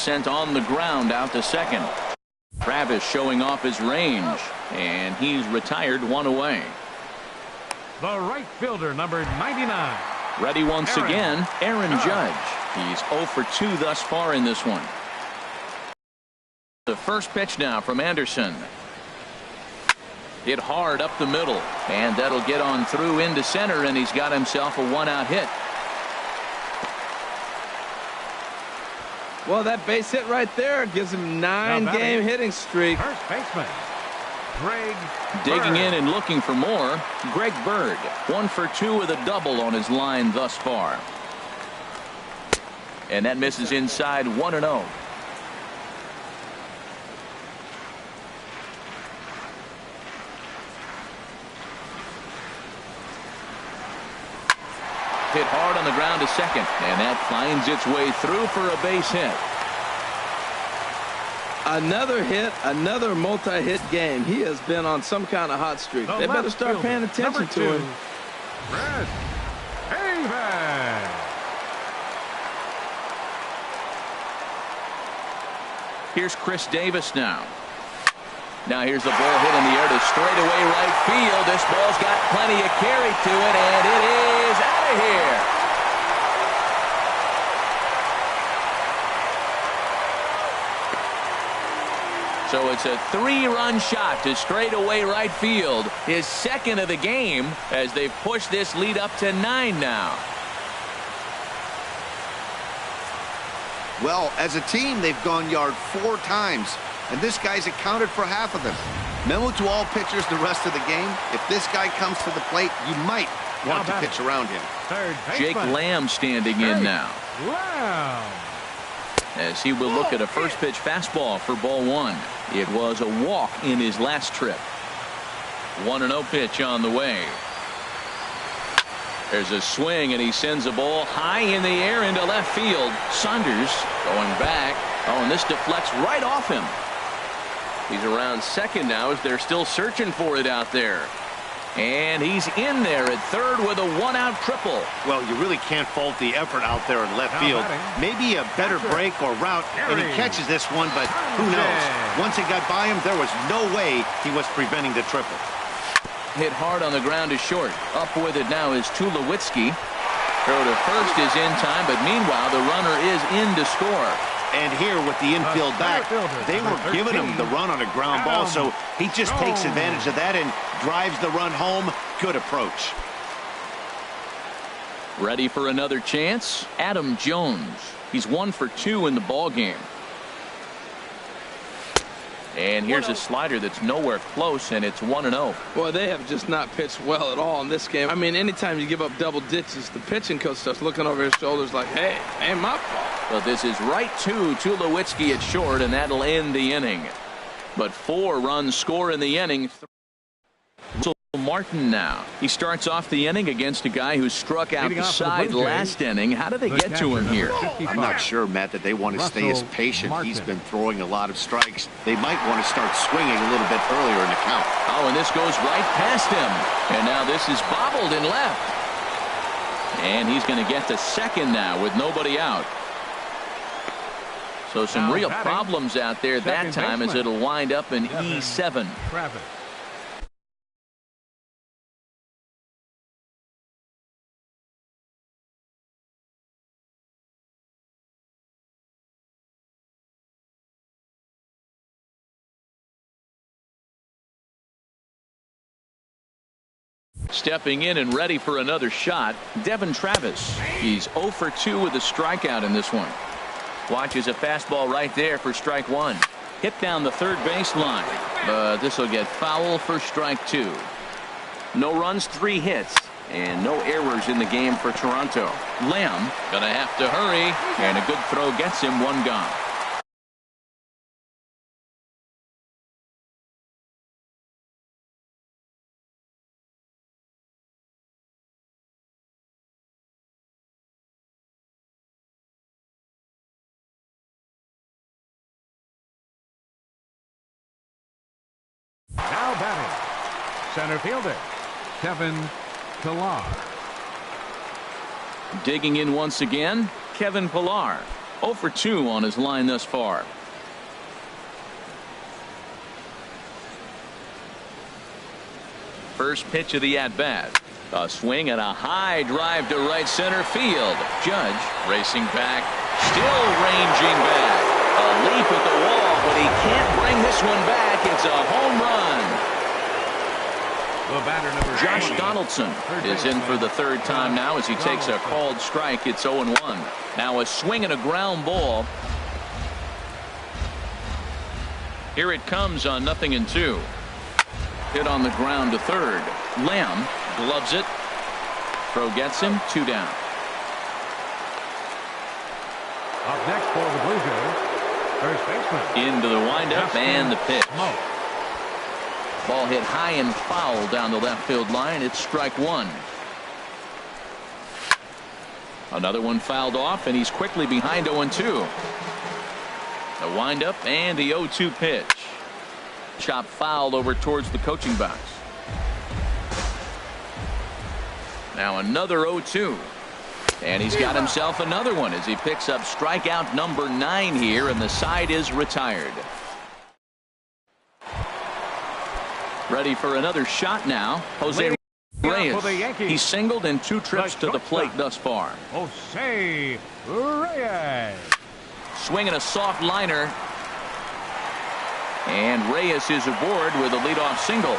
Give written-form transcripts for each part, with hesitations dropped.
sent on the ground out to second. Travis showing off his range, and he's retired one away. The right fielder, number 99. Ready once again, Aaron Judge. He's 0 for 2 thus far in this one. The first pitch now from Anderson. Hit hard up the middle, and that'll get on through into center, and he's got himself a one-out hit. Well, that base hit right there gives him 9-game hitting streak. First baseman, Greg Digging Bird. in and looking for more, Greg Bird. 1 for 2 with a double on his line thus far. And that misses inside 1-0. Hit hard on the ground to second, and that finds its way through for a base hit. Another hit, another multi-hit game. He has been on some kind of hot streak. They better start paying attention to him. Red Haven. Here's Chris Davis now. Now here's the ball hit in the air to straightaway right field. This ball's got plenty of carry to it, and it is out of here. So it's a 3-run shot to straightaway right field. His second of the game as they've pushed this lead up to 9 now. Well, as a team, they've gone yard 4 times, and this guy's accounted for half of them. Memo to all pitchers the rest of the game. If this guy comes to the plate, you might want to pitch around him. Jake Lamb standing in now. Lamb. As he will look at a first pitch fastball for ball 1. It was a walk in his last trip. 1-0 pitch on the way. There's a swing, and he sends a ball high in the air into left field. Saunders going back. Oh, and this deflects right off him. He's around second now as they're still searching for it out there. And he's in there at third with a 1-out triple. Well, you really can't fault the effort out there in left field. Maybe a better break or route, and he catches this one, but who knows? Once it got by him, there was no way he was preventing the triple. Hit hard on the ground to short. Up with it now is Tulowitzki. Throw to first is in time, but meanwhile the runner is in to score. And here with the infield back, they were giving him the run on a ground ball, so he just takes advantage of that and drives the run home. Good approach. Ready for another chance? Adam Jones. He's 1 for 2 in the ball game. And here's a slider that's nowhere close, and it's 1-0. Boy, they have just not pitched well at all in this game. I mean, anytime you give up double digits, the pitching coach starts looking over his shoulders like, hey, ain't my fault. But this is right to Tulowitzki at short, and that'll end the inning. But 4 runs score in the inning. Martin now. He starts off the inning against a guy who struck out the side last inning. How did they get to him here? I'm not sure, Matt, that they want to stay as patient. He's been throwing a lot of strikes. They might want to start swinging a little bit earlier in the count. Oh, and this goes right past him. And now this is bobbled and left. And he's going to get to second now with nobody out. So some real problems out there that time as it'll wind up in E7. Stepping in and ready for another shot, Devin Travis. He's 0 for 2 with a strikeout in this one. Watches a fastball right there for strike 1. Hit down the third baseline, but this will get foul for strike 2. No runs, 3 hits, and no errors in the game for Toronto. Lamb gonna have to hurry, and a good throw gets him 1 gone. Now batting, center fielder, Kevin Pillar. Digging in once again, Kevin Pillar. 0 for 2 on his line thus far. First pitch of the at-bat. A swing and a high drive to right center field. Judge racing back, still ranging back. A leap at the wall, but he can't bring this one back. It's a home run. The batter, number Josh 20. Donaldson is in for the third time now as he takes a called strike. It's 0-1. Now a swing and a ground ball. Here it comes on 0-2. Hit on the ground to third. Lamb gloves it. Throw gets him. 2 down. Up next for the Blue Jays, first baseman. Into the windup and the pitch. Ball hit high and foul down the left field line. It's strike 1. Another one fouled off, and he's quickly behind 0-2. The windup and the 0-2 pitch. Chop fouled over towards the coaching box. Now another 0-2. And he's got himself another one as he picks up strikeout number 9 here, and the side is retired. Ready for another shot now. Jose Reyes. He's singled in 2 trips to the plate thus far. Jose Reyes. Swinging a soft liner. And Reyes is aboard with a leadoff single.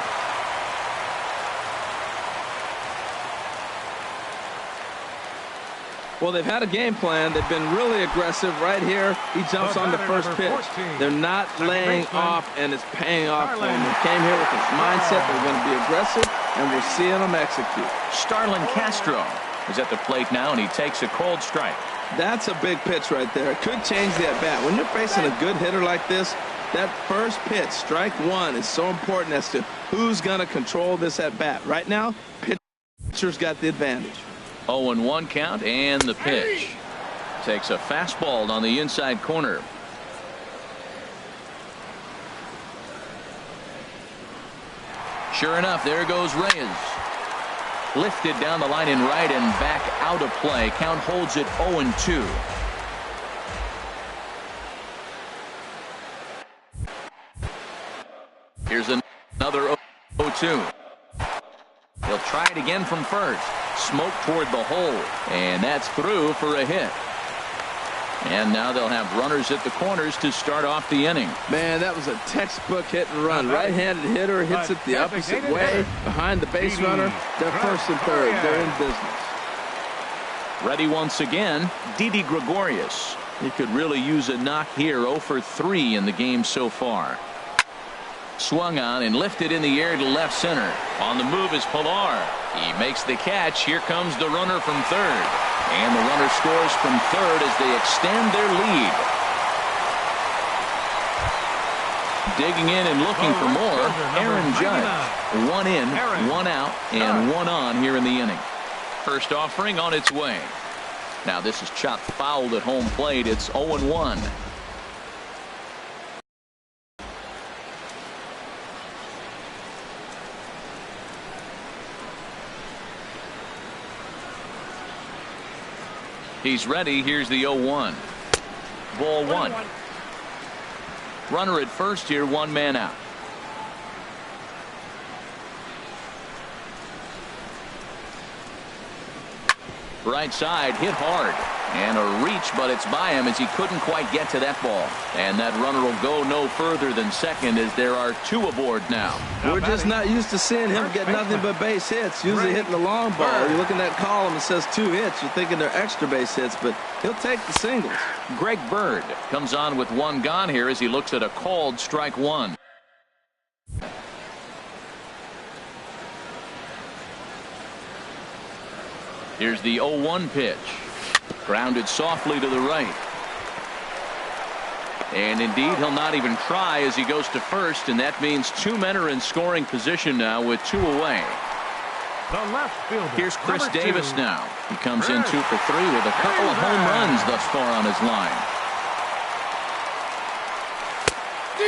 Well, they've had a game plan. They've been really aggressive right here. He jumps on the first pitch. They're not laying off, and it's paying off for them. They came here with this mindset. They're going to be aggressive, and we're seeing them execute. Starlin Castro is at the plate now, and he takes a cold strike. That's a big pitch right there. It could change the at-bat. When you're facing a good hitter like this, that first pitch, strike 1, is so important as to who's going to control this at-bat. Right now, pitcher's got the advantage. 0-1 count, and the pitch. Takes a fastball on the inside corner. Sure enough, there goes Reyes. Lifted down the line in right and back out of play. Count holds it 0-2. Here's another 0-2. He'll try it again from first. Smoke toward the hole, and that's through for a hit. And now they'll have runners at the corners to start off the inning. Man, that was a textbook hit and run. Right-handed hitter hits it the opposite way behind the base runner. They're first and third. They're in business. Ready once again, Didi Gregorius. He could really use a knock here. 0 for 3 in the game so far. Swung on and lifted in the air to left center. On the move is Pilar. He makes the catch. Here comes the runner from third. And the runner scores from third as they extend their lead. Digging in and looking for more, Aaron Judge. 1 in, 1 out, and 1 on here in the inning. First offering on its way. Now this is chopped fouled at home plate. It's 0-1. He's ready. Here's the 0-1. Ball 1. Runner at first here, 1 man out. Right side hit hard. And a reach, but it's by him as he couldn't quite get to that ball. And that runner will go no further than second as there are 2 aboard now. We're just not used to seeing him get nothing but base hits. Usually hitting the long ball. You look at that column, it says 2 hits. You're thinking they're extra base hits, but he'll take the singles. Greg Bird comes on with 1 gone here as he looks at a called strike 1. Here's the 0-1 pitch. Grounded softly to the right. And indeed, he'll not even try as he goes to first, and that means 2 men are in scoring position now with 2 away. The left fielder. Here's Chris Davis now. He comes in 2 for 3 with a couple of home runs thus far on his line.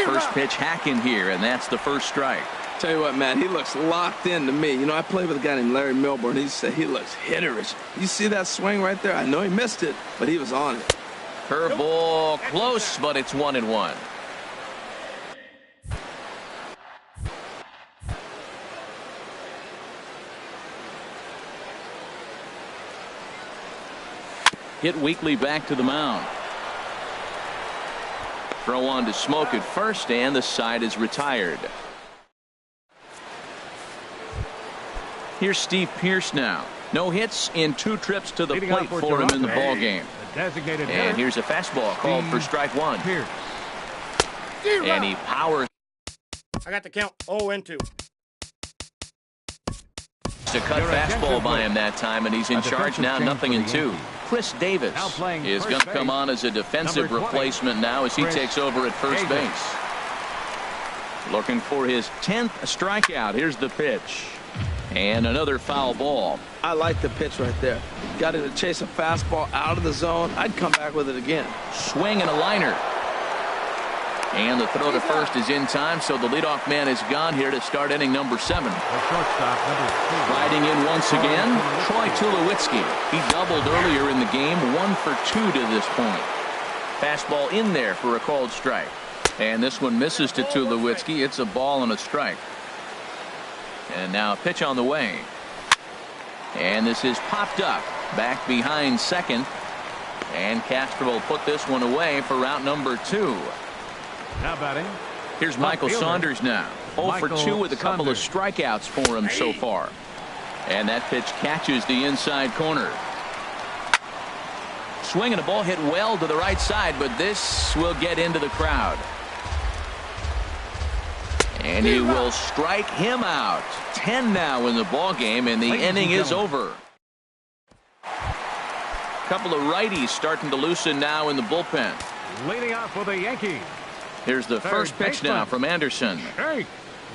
First pitch hacking here, and that's the first strike. Tell you what, Matt, he looks locked in to me. You know, I played with a guy named Larry Milburn. He said he looks hitterish. You see that swing right there? I know he missed it, but he was on it. Curveball close, but it's 1-1. Hit weakly back to the mound. Throw on to Smoke at first, and the side is retired. Here's Steve Pearce now. No hits in 2 trips to the plate for him in the ball game. And here's a fastball called for strike 1. And he powers. I got the count 0-2. To cut fastball by him that time, and he's in charge now, 0-2. Chris Davis is going to come on as a defensive replacement now as he takes over at first base. Looking for his 10th strikeout. Here's the pitch. And another foul ball. I like the pitch right there. Got him to chase a fastball out of the zone. I'd come back with it again. Swing and a liner. And the throw to first is in time, so the leadoff man is gone here to start inning number 7. Riding in once again, Troy Tulowitzki. He doubled earlier in the game, 1 for 2 to this point. Fastball in there for a called strike. And this one misses to Tulowitzki. It's a ball and a strike. And now a pitch on the way. And this is popped up back behind second. And Castro will put this one away for route number 2. Now batting. Here's Michael Saunders now. 0 for 2 with a couple of strikeouts for him so far. And that pitch catches the inside corner. Swing and a ball hit well to the right side, but this will get into the crowd. And he will strike him out. 10 now in the ball game, and the inning is over. Couple of righties starting to loosen now in the bullpen. Leading off for the Yankees. Here's the first pitch now from Anderson.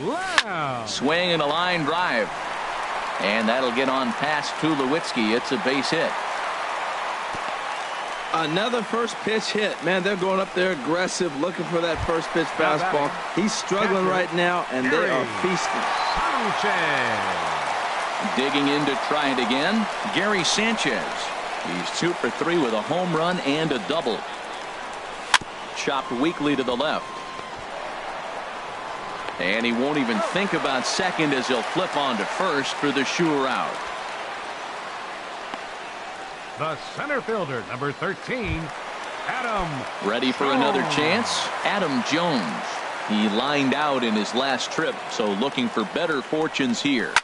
Wow. Swing and a line drive. And that'll get on past Tulowitzki. It's a base hit. Another first pitch hit. Man, they're going up there aggressive, looking for that first pitch fastball. He's struggling right now, and they are feasting. Digging in to try it again, Gary Sanchez. He's 2 for 3 with a home run and a double. Chopped weakly to the left. And he won't even think about second as he'll flip on to first for the sure out. The center fielder, number 13, Adam. Ready for another chance? Adam Jones. He lined out in his last trip, so looking for better fortunes here.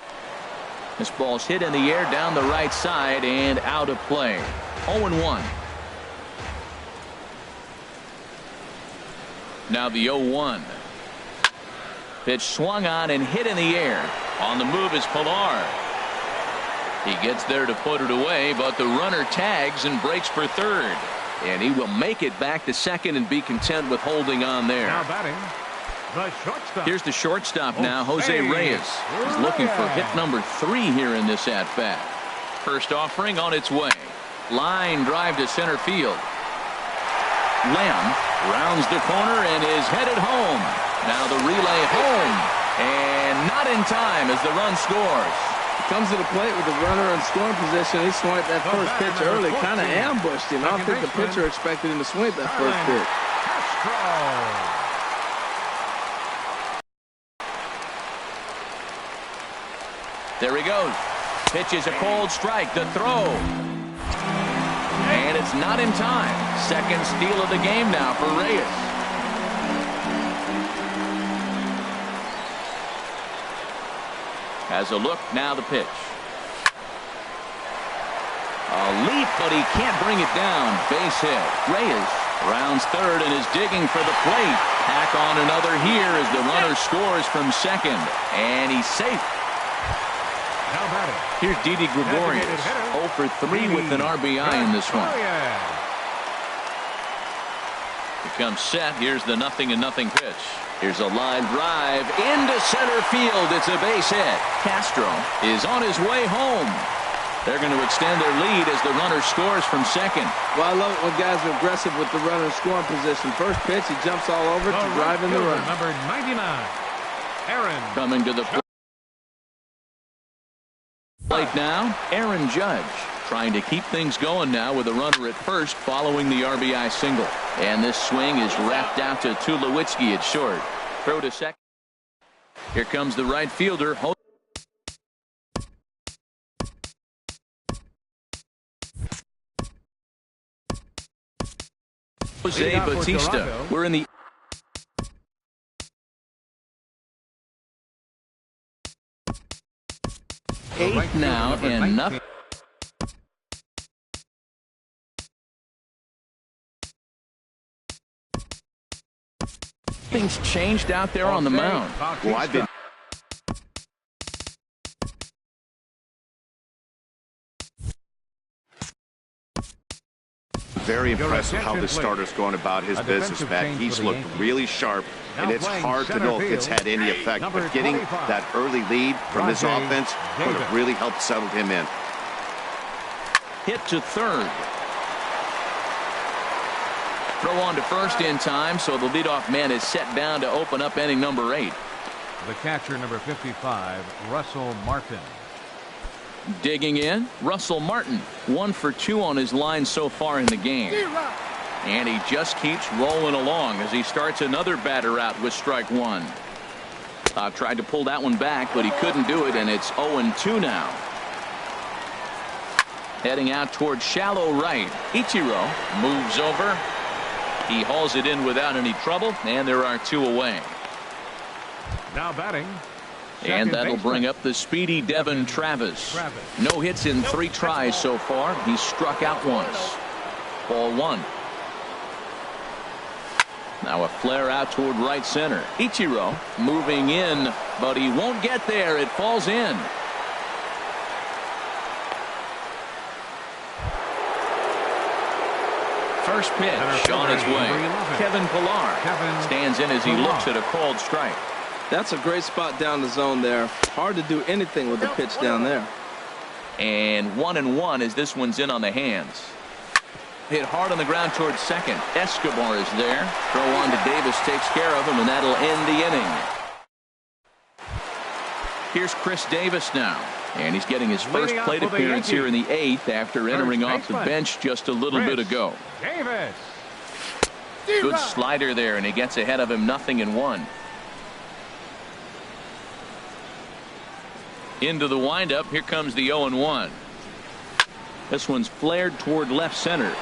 This ball's hit in the air down the right side and out of play. 0-1. Now the 0-1. Pitch swung on and hit in the air. On the move is Pilar. He gets there to put it away, but the runner tags and breaks for third. And he will make it back to second and be content with holding on there. Now batting, the shortstop. Here's the shortstop now, Jose Reyes. He's looking for hit number 3 here in this at-bat. First offering on its way. Line drive to center field. Lamb rounds the corner and is headed home. Now the relay home. And not in time as the run scores. Comes to the plate with the runner in scoring position. He swung at that first pitch early, kind of ambushed him. I don't think the pitcher expected him to swing at that first pitch. There he goes. Pitch is a cold strike. The throw. And it's not in time. Second steal of the game now for Reyes. Has a look, now the pitch. A leap, but he can't bring it down. Base hit. Reyes rounds third and is digging for the plate. Tack on another here as the runner scores from second. And he's safe. Here's Didi Gregorius. 0 for 3 with an RBI in this one. Becomes set. Here's the 0-0 pitch. Here's a line drive into center field. It's a base hit. Castro is on his way home. They're going to extend their lead as the runner scores from second. Well, I love it when guys are aggressive with the runner in scoring position. First pitch, he jumps all over to drive in the run. Number 99, Aaron. Coming to the plate now, Aaron Judge. trying to keep things going now with a runner at first following the RBI single. And this swing is wrapped out to Tulowitzki at short. Throw to second. Here comes the right fielder. Jose Bautista. We're in the eighth now, and nothing. Things changed out there on the mound. Well, I've been very impressed with how this starter's going about his business, Pat. He's looked really sharp, and it's hard to know if it's had any effect. But getting that early lead from this offense would have really helped settle him in. Hit to third. Throw on to first in time, so the leadoff man is set down to open up inning number 8. The catcher, number 55, Russell Martin. Digging in, Russell Martin, 1 for 2 on his line so far in the game. And he just keeps rolling along as he starts another batter out with strike 1. Tried to pull that one back, but he couldn't do it, and it's 0-2 now. Heading out towards shallow right. Ichiro moves over. He hauls it in without any trouble, and there are 2 away. Now batting. And that'll bring up the speedy Devin Travis. No hits in 3 tries so far. He's struck out once. Ball 1. Now a flare out toward right center. Ichiro moving in, but he won't get there. It falls in. First pitch on its way. Kevin Pillar stands in as he looks at a called strike. That's a great spot down the zone there. Hard to do anything with the pitch down there. And 1-1 as this one's in on the hands. Hit hard on the ground towards second. Escobar is there. Throw on to Davis, takes care of him, and that'll end the inning. Here's Chris Davis now. And he's getting his first plate appearance here in the 8th after entering off the bench just a little bit ago. Good slider there, and he gets ahead of him, 0-1. Into the windup. Here comes the 0-1. This one's flared toward left center.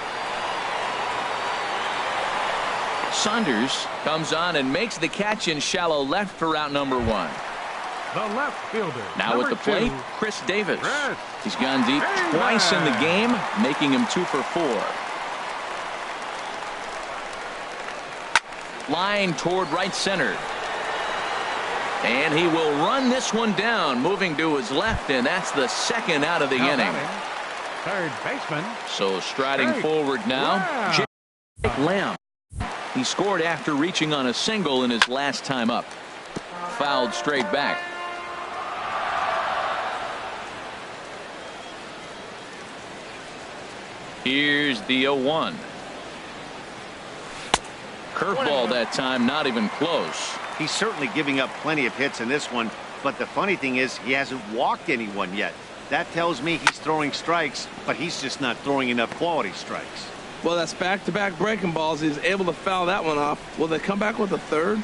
Saunders comes on and makes the catch in shallow left for out number 1. The left fielder. Now at the plate, Chris Davis. He's gone deep twice in the game, making him 2 for 4. Line toward right center. And he will run this one down, moving to his left, and that's the second out of the inning. Third baseman. So striding forward now, Jake Lamb. He scored after reaching on a single in his last time up. Fouled straight back. Here's the 0-1. Curveball that time, not even close. He's certainly giving up plenty of hits in this one, but the funny thing is he hasn't walked anyone yet. That tells me he's throwing strikes, but he's just not throwing enough quality strikes. Well, that's back-to-back breaking balls. He's able to foul that one off. Will they come back with a third?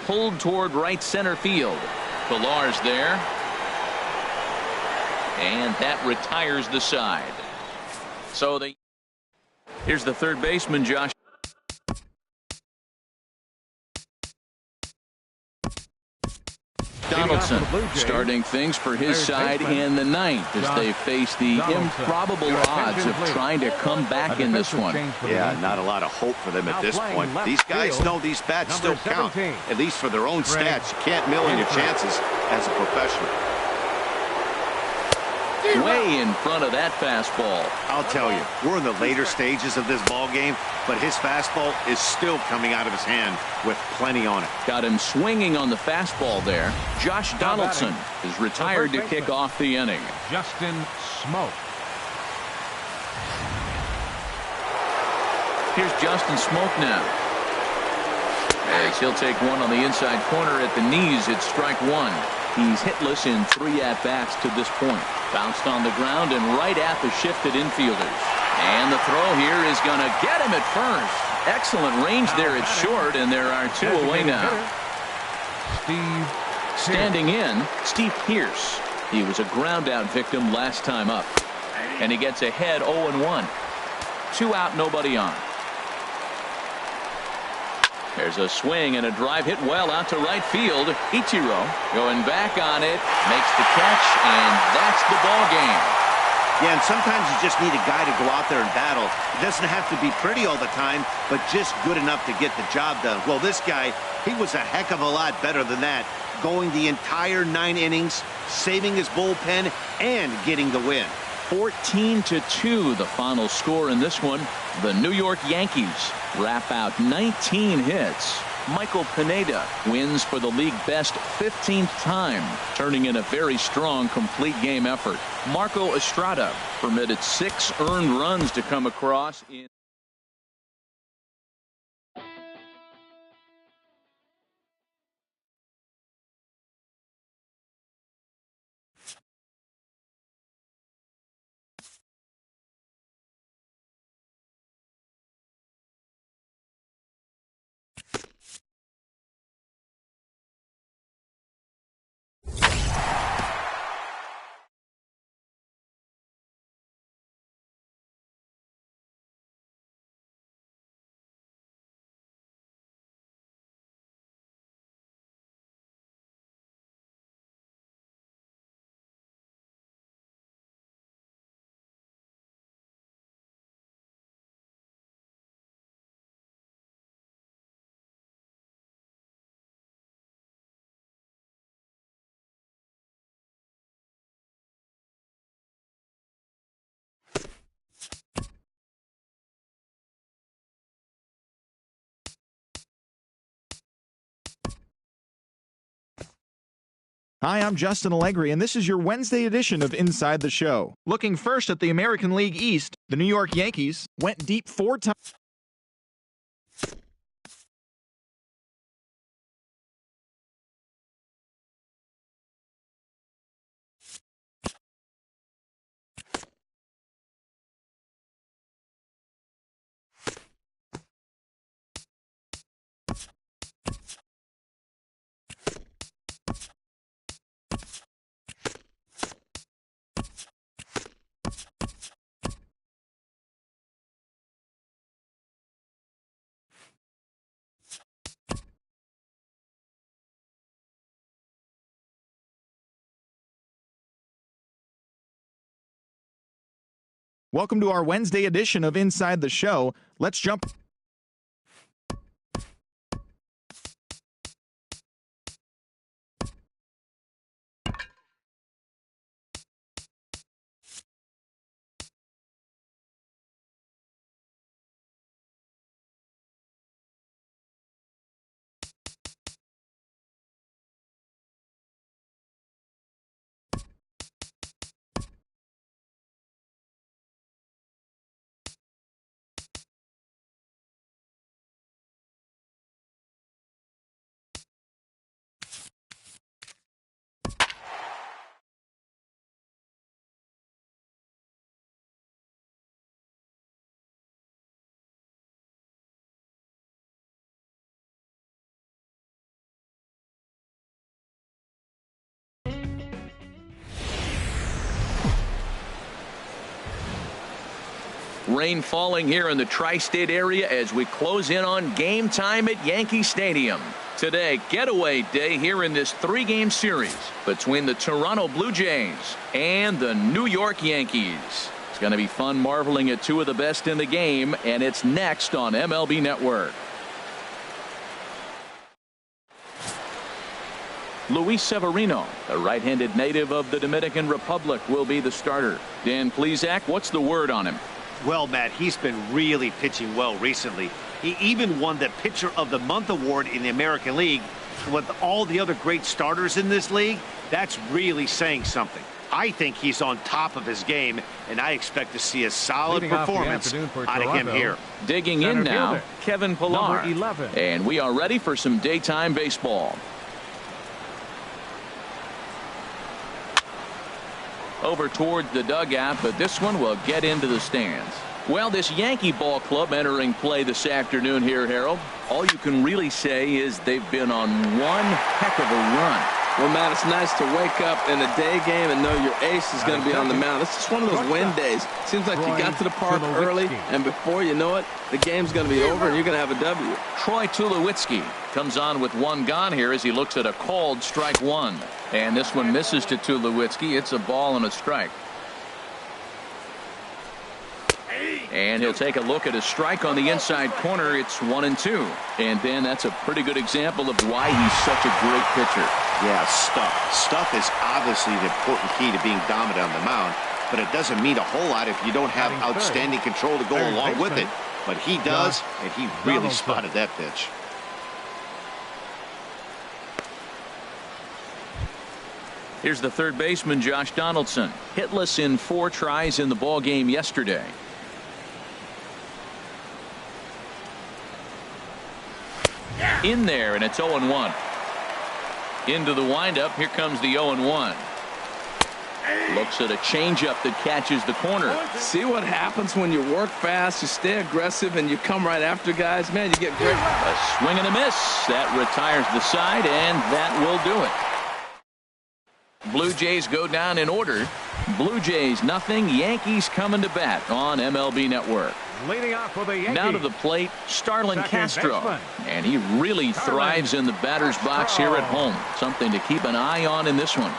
Pulled toward right center field. Pillar's there. And that retires the side. So here's the third baseman, Josh. Donaldson starting things for his side in the 9th as they face the improbable odds of trying to come back in this one. Yeah, not a lot of hope for them at this point. These guys know these bats still count, at least for their own stats. You can't mill in your chances as a professional. Way in front of that fastball. I'll tell you, we're in the later stages of this ball game, but his fastball is still coming out of his hand with plenty on it. Got him swinging on the fastball there. Josh Donaldson is retired to kick off the inning. Justin Smoke. Here's Justin Smoke now. As he'll take one on the inside corner at the knees. It's strike 1. He's hitless in 3 at-bats to this point. Bounced on the ground and right at the shifted infielders. And the throw here is going to get him at first. Excellent range there at short, and there are 2 away now. Standing in, Steve Pierce. He was a ground-out victim last time up. And he gets ahead 0-1. 2 out, nobody on. There's a swing and a drive hit well out to right field. Ichiro going back on it, makes the catch, and that's the ball game. Yeah, and sometimes you just need a guy to go out there and battle. It doesn't have to be pretty all the time, but just good enough to get the job done. Well, this guy, he was a heck of a lot better than that, going the entire 9 innings, saving his bullpen, and getting the win. 14-2 the final score in this one. The New York Yankees wrap out 19 hits. Michael Pineda wins for the league best 15th time, turning in a very strong complete game effort. Marco Estrada permitted 6 earned runs to come across in Hi, I'm Justin Allegri, and this is your Wednesday edition of Inside the Show. Looking first at the American League East, the New York Yankees went deep 4 times. Welcome to our Wednesday edition of Inside the Show. Let's jump. Rain falling here in the tri-state area as we close in on game time at Yankee Stadium. Today, getaway day here in this 3-game series between the Toronto Blue Jays and the New York Yankees. It's going to be fun marveling at 2 of the best in the game, and it's next on MLB Network. Luis Severino, the right-handed native of the Dominican Republic, will be the starter. Dan Plesac, what's the word on him? Well, Matt, he's been really pitching well recently. He even won the Pitcher of the Month award in the American League. With all the other great starters in this league, that's really saying something. I think he's on top of his game, and I expect to see a solid performance out of him here. Digging in now, Kevin Pillar. And we are ready for some daytime baseball. Over towards the dugout, but this one will get into the stands. Well, this Yankee ball club entering play this afternoon here, Harold. All you can really say is they've been on one heck of a run. Well, Matt, it's nice to wake up in a day game and know your ace is going to be on the mound. It's just one of those win days. Seems like you got to the park early, and before you know it, the game's going to be over, and you're going to have a W. Troy Tulowitzki comes on with one gone here as he looks at a called strike one. And this one misses to Tulowitzki. It's a ball and a strike. And he'll take a look at a strike on the inside corner. It's 1-2. And Ben, that's a pretty good example of why he's such a great pitcher. Yeah, stuff. Stuff is obviously the important key to being dominant on the mound, but it doesn't mean a whole lot if you don't have outstanding control to go along with it. But he does, and he really spotted that pitch. Here's the third baseman, Josh Donaldson. Hitless in 4 tries in the ball game yesterday. In there, and it's 0-1. Into the windup. Here comes the 0-1. Looks at a changeup that catches the corner. See what happens when you work fast, you stay aggressive, and you come right after guys. Man, you get great. A swing and a miss. That retires the side, and that will do it. Blue Jays go down in order. Blue Jays nothing. Yankees coming to bat on MLB Network. Leading off for the Yankees. Now to the plate, Starlin Castro. Baseman. And he really thrives in the batter's box here at home. Something to keep an eye on in this one.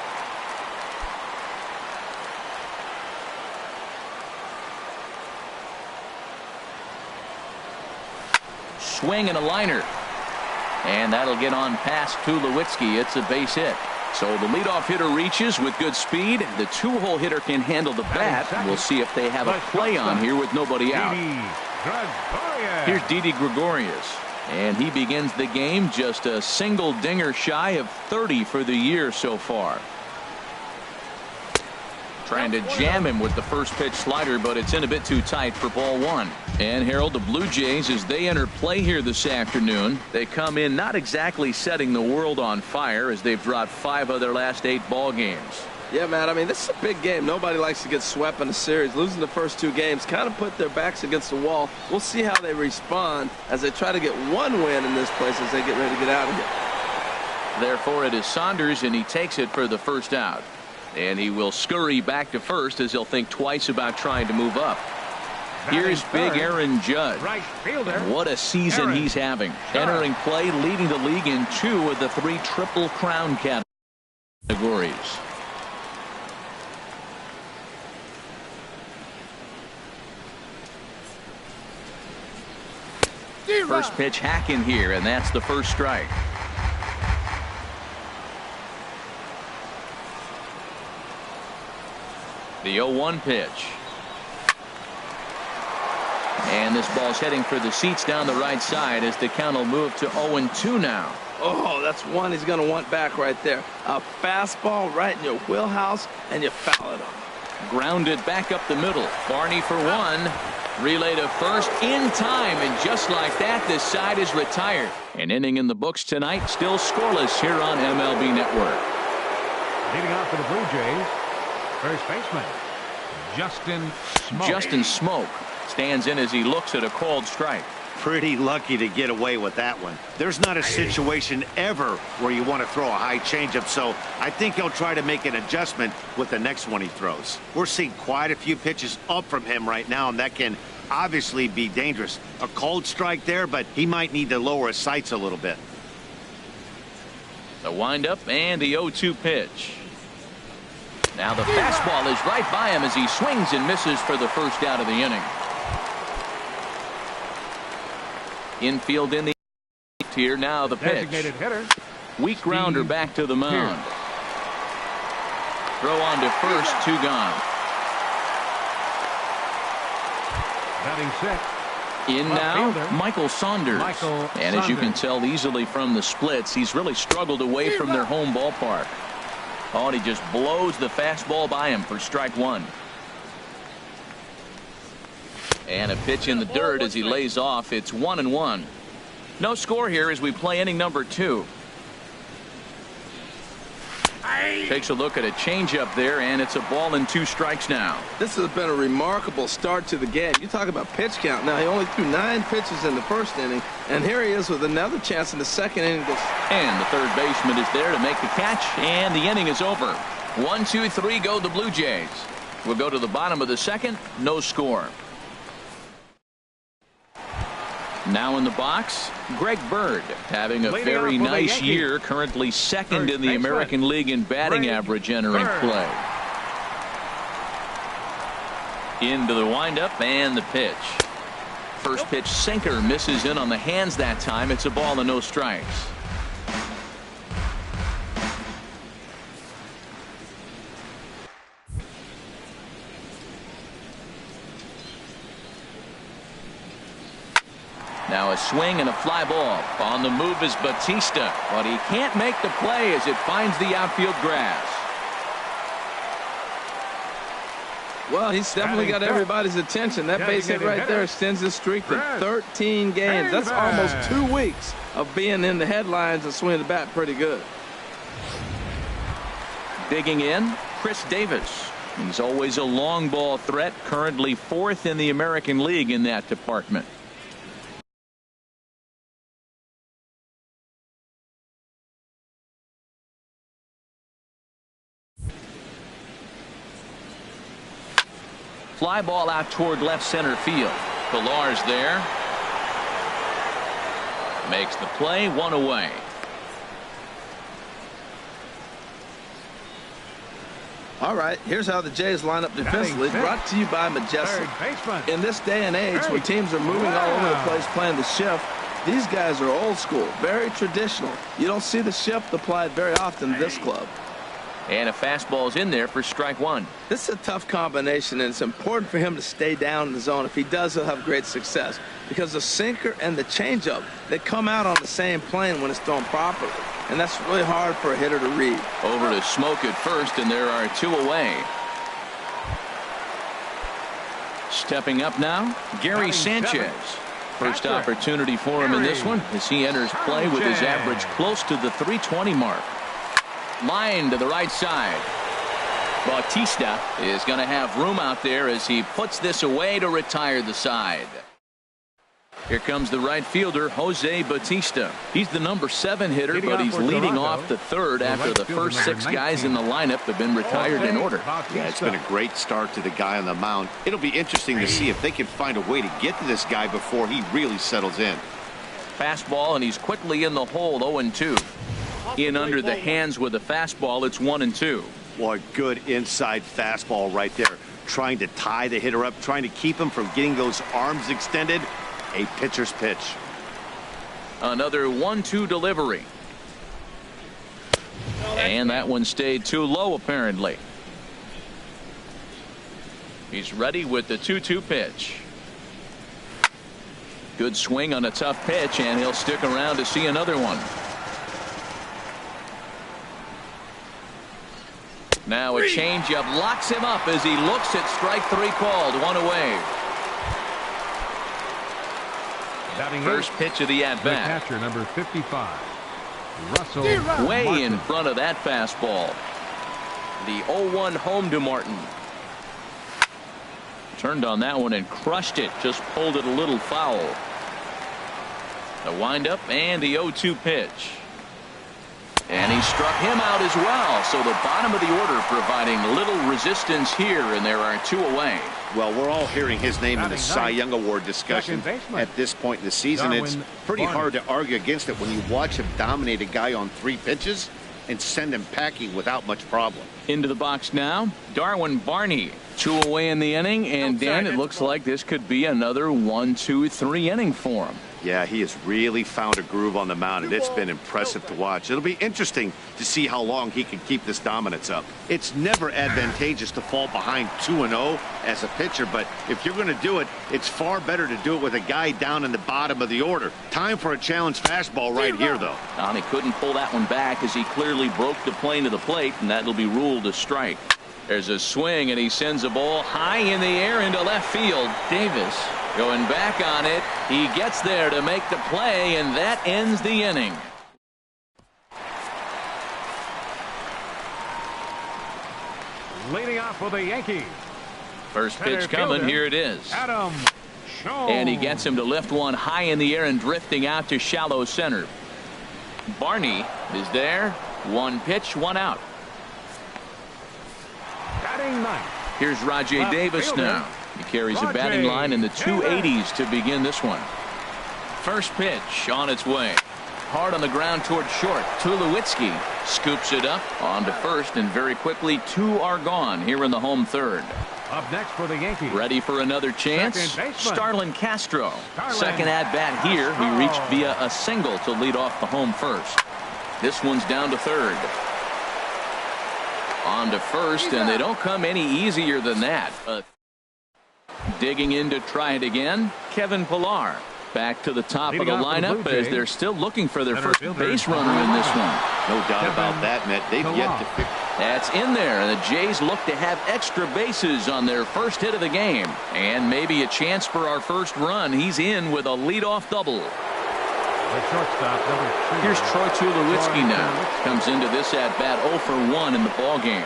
Swing and a liner. And that'll get on past Tulowitzki. It's a base hit. So the leadoff hitter reaches with good speed. The 2-hole hitter can handle the bat. We'll see if they have a play on here with nobody out. Here's Didi Gregorius. And he begins the game just a single dinger shy of 30 for the year so far. Trying to jam him with the first pitch slider, but it's in a bit too tight for ball one. And Harold, the Blue Jays, as they enter play here this afternoon, they come in not exactly setting the world on fire as they've dropped 5 of their last 8 ball games. Yeah, man, I mean, this is a big game. Nobody likes to get swept in a series. Losing the first 2 games kind of put their backs against the wall. We'll see how they respond as they try to get one win in this place as they get ready to get out of here. Therefore, it is Saunders, and he takes it for the first out. And he will scurry back to first as he'll think twice about trying to move up. Here's big Aaron Judge. And what a season he's having. Entering play, leading the league in 2 of the 3 Triple Crown categories. First pitch hack in here, and that's the first strike. The 0-1 pitch. And this ball's heading for the seats down the right side as the count will move to 0-2 now. Oh, that's one he's going to want back right there. A fastball right in your wheelhouse, and you foul it off. Grounded back up the middle. Barney for one. Relay to first in time, and just like that, this side is retired. An inning in the books tonight, still scoreless here on MLB Network. Leading off for the Blue Jays, first baseman, Justin Smoke stands in as he looks at a called strike. Pretty lucky to get away with that one. There's not a situation ever where you want to throw a high changeup, so I think he'll try to make an adjustment with the next one he throws. We're seeing quite a few pitches up from him right now, and that can obviously be dangerous. A cold strike there, but he might need to lower his sights a little bit. The windup and the 0-2 pitch. Now the fastball is right by him as he swings and misses for the first out of the inning. Infield in the here. Now the pitch. Weak grounder back to the mound. Throw on to first, 2 gone. batting set. In now, Michael Saunders. And as you can tell easily from the splits, he's really struggled away from their home ballpark. Oh, and he just blows the fastball by him for strike one. And a pitch in the dirt as he lays off. It's 1-1. No score here as we play inning number 2. Takes a look at a changeup there, and it's a ball and 2 strikes now. This has been a remarkable start to the game. You talk about pitch count. Now, he only threw 9 pitches in the first inning, and here he is with another chance in the second inning. And the third baseman is there to make the catch, and the inning is over. 1, 2, 3 go the Blue Jays. We'll go to the bottom of the second. No score. Now in the box, Greg Bird, having a very nice year, currently second in the American League in batting average entering play. Into the windup and the pitch. First pitch sinker misses in on the hands that time. It's a ball and no strikes. Now a swing and a fly ball. On the move is Bautista, but he can't make the play as it finds the outfield grass. Well, he's definitely got everybody's attention. That base hit right there extends his streak to 13 games. That's almost 2 weeks of being in the headlines and swinging the bat pretty good. Digging in, Chris Davis. He's always a long ball threat, currently 4th in the American League in that department. Fly ball out toward left center field. Pilar's there. Makes the play, 1 away. All right, here's how the Jays line up defensively, brought to you by Majestic. In this day and age when teams are moving all over the place playing the shift, these guys are old school, very traditional. You don't see the shift applied very often in this club. And a fastball's in there for strike 1. This is a tough combination, and it's important for him to stay down in the zone. If he does, he'll have great success. Because the sinker and the changeup, they come out on the same plane when it's thrown properly. And that's really hard for a hitter to read. Over to Smoke at first, and there are 2 away. Stepping up now, Gary Sanchez. First opportunity for him in this one as he enters play with his average close to the .320 mark. Line to the right side. Bautista is going to have room out there as he puts this away to retire the side. Here comes the right fielder, Jose Bautista. He's the number 7 hitter, but he's leading off the third after the first 6 guys in the lineup have been retired in order. Yeah, it's been a great start to the guy on the mound. It'll be interesting to see if they can find a way to get to this guy before he really settles in. Fastball, and he's quickly in the hole, 0-2. In under the hands with a fastball, it's 1-2. Well, a good inside fastball right there. Trying to tie the hitter up, trying to keep him from getting those arms extended. A pitcher's pitch. Another 1-2 delivery. And that one stayed too low, apparently. He's ready with the 2-2 pitch. Good swing on a tough pitch, and he'll stick around to see another one. Now a changeup locks him up as he looks at strike 3 called, 1 away. First pitch of the at-bat. Catcher number 55, Russell. Way in front of that fastball. The 0-1 home to Martin. Turned on that one and crushed it. Just pulled it a little foul. The windup and the 0-2 pitch. And he struck him out as well. So the bottom of the order providing little resistance here, and there are 2 away. Well, we're all hearing his name in the Cy Young Award discussion at this point in the season. It's pretty hard to argue against it when you watch him dominate a guy on 3 pitches and send him packing without much problem. Into the box now, Darwin Barney. 2 away in the inning, and Dan, it looks like this could be another 1-2-3 inning for him. Yeah, he has really found a groove on the mound, and it's been impressive to watch. It'll be interesting to see how long he can keep this dominance up. It's never advantageous to fall behind 2-0 as a pitcher, but if you're going to do it, it's far better to do it with a guy down in the bottom of the order. Time for a challenge fastball right here, though. He couldn't pull that one back as he clearly broke the plane to the plate, and that'll be ruled a strike. There's a swing, and he sends a ball high in the air into left field. Davis going back on it. He gets there to make the play, and that ends the inning. Leading off for the Yankees. First pitch coming. Here it is. Adam Schoen. And he gets him to lift one high in the air and drifting out to shallow center. Barney is there. One pitch, one out. Batting ninth. Here's Rajay Davis now. He carries a batting line in the 280s to begin this one. First pitch on its way. Hard on the ground toward short. Tulowitzki scoops it up onto first, and very quickly 2 are gone here in the home third. Up next for the Yankees. Ready for another chance? Starlin Castro. Second at bat here. He reached via a single to lead off the home first. This one's down to third. On to first, and they don't come any easier than that. Digging in to try it again, Kevin Pillar. Back to the top of the lineup as they're still looking for their first base runner in this one. No doubt about that, Matt. They've yet to fix. That's in there. The Jays look to have extra bases on their first hit of the game. And maybe a chance for our first run. He's in with a leadoff double. The shortstop, number 2. Here's Troy Tulowitzki now. Comes into this at-bat 0 for 1 in the ballgame.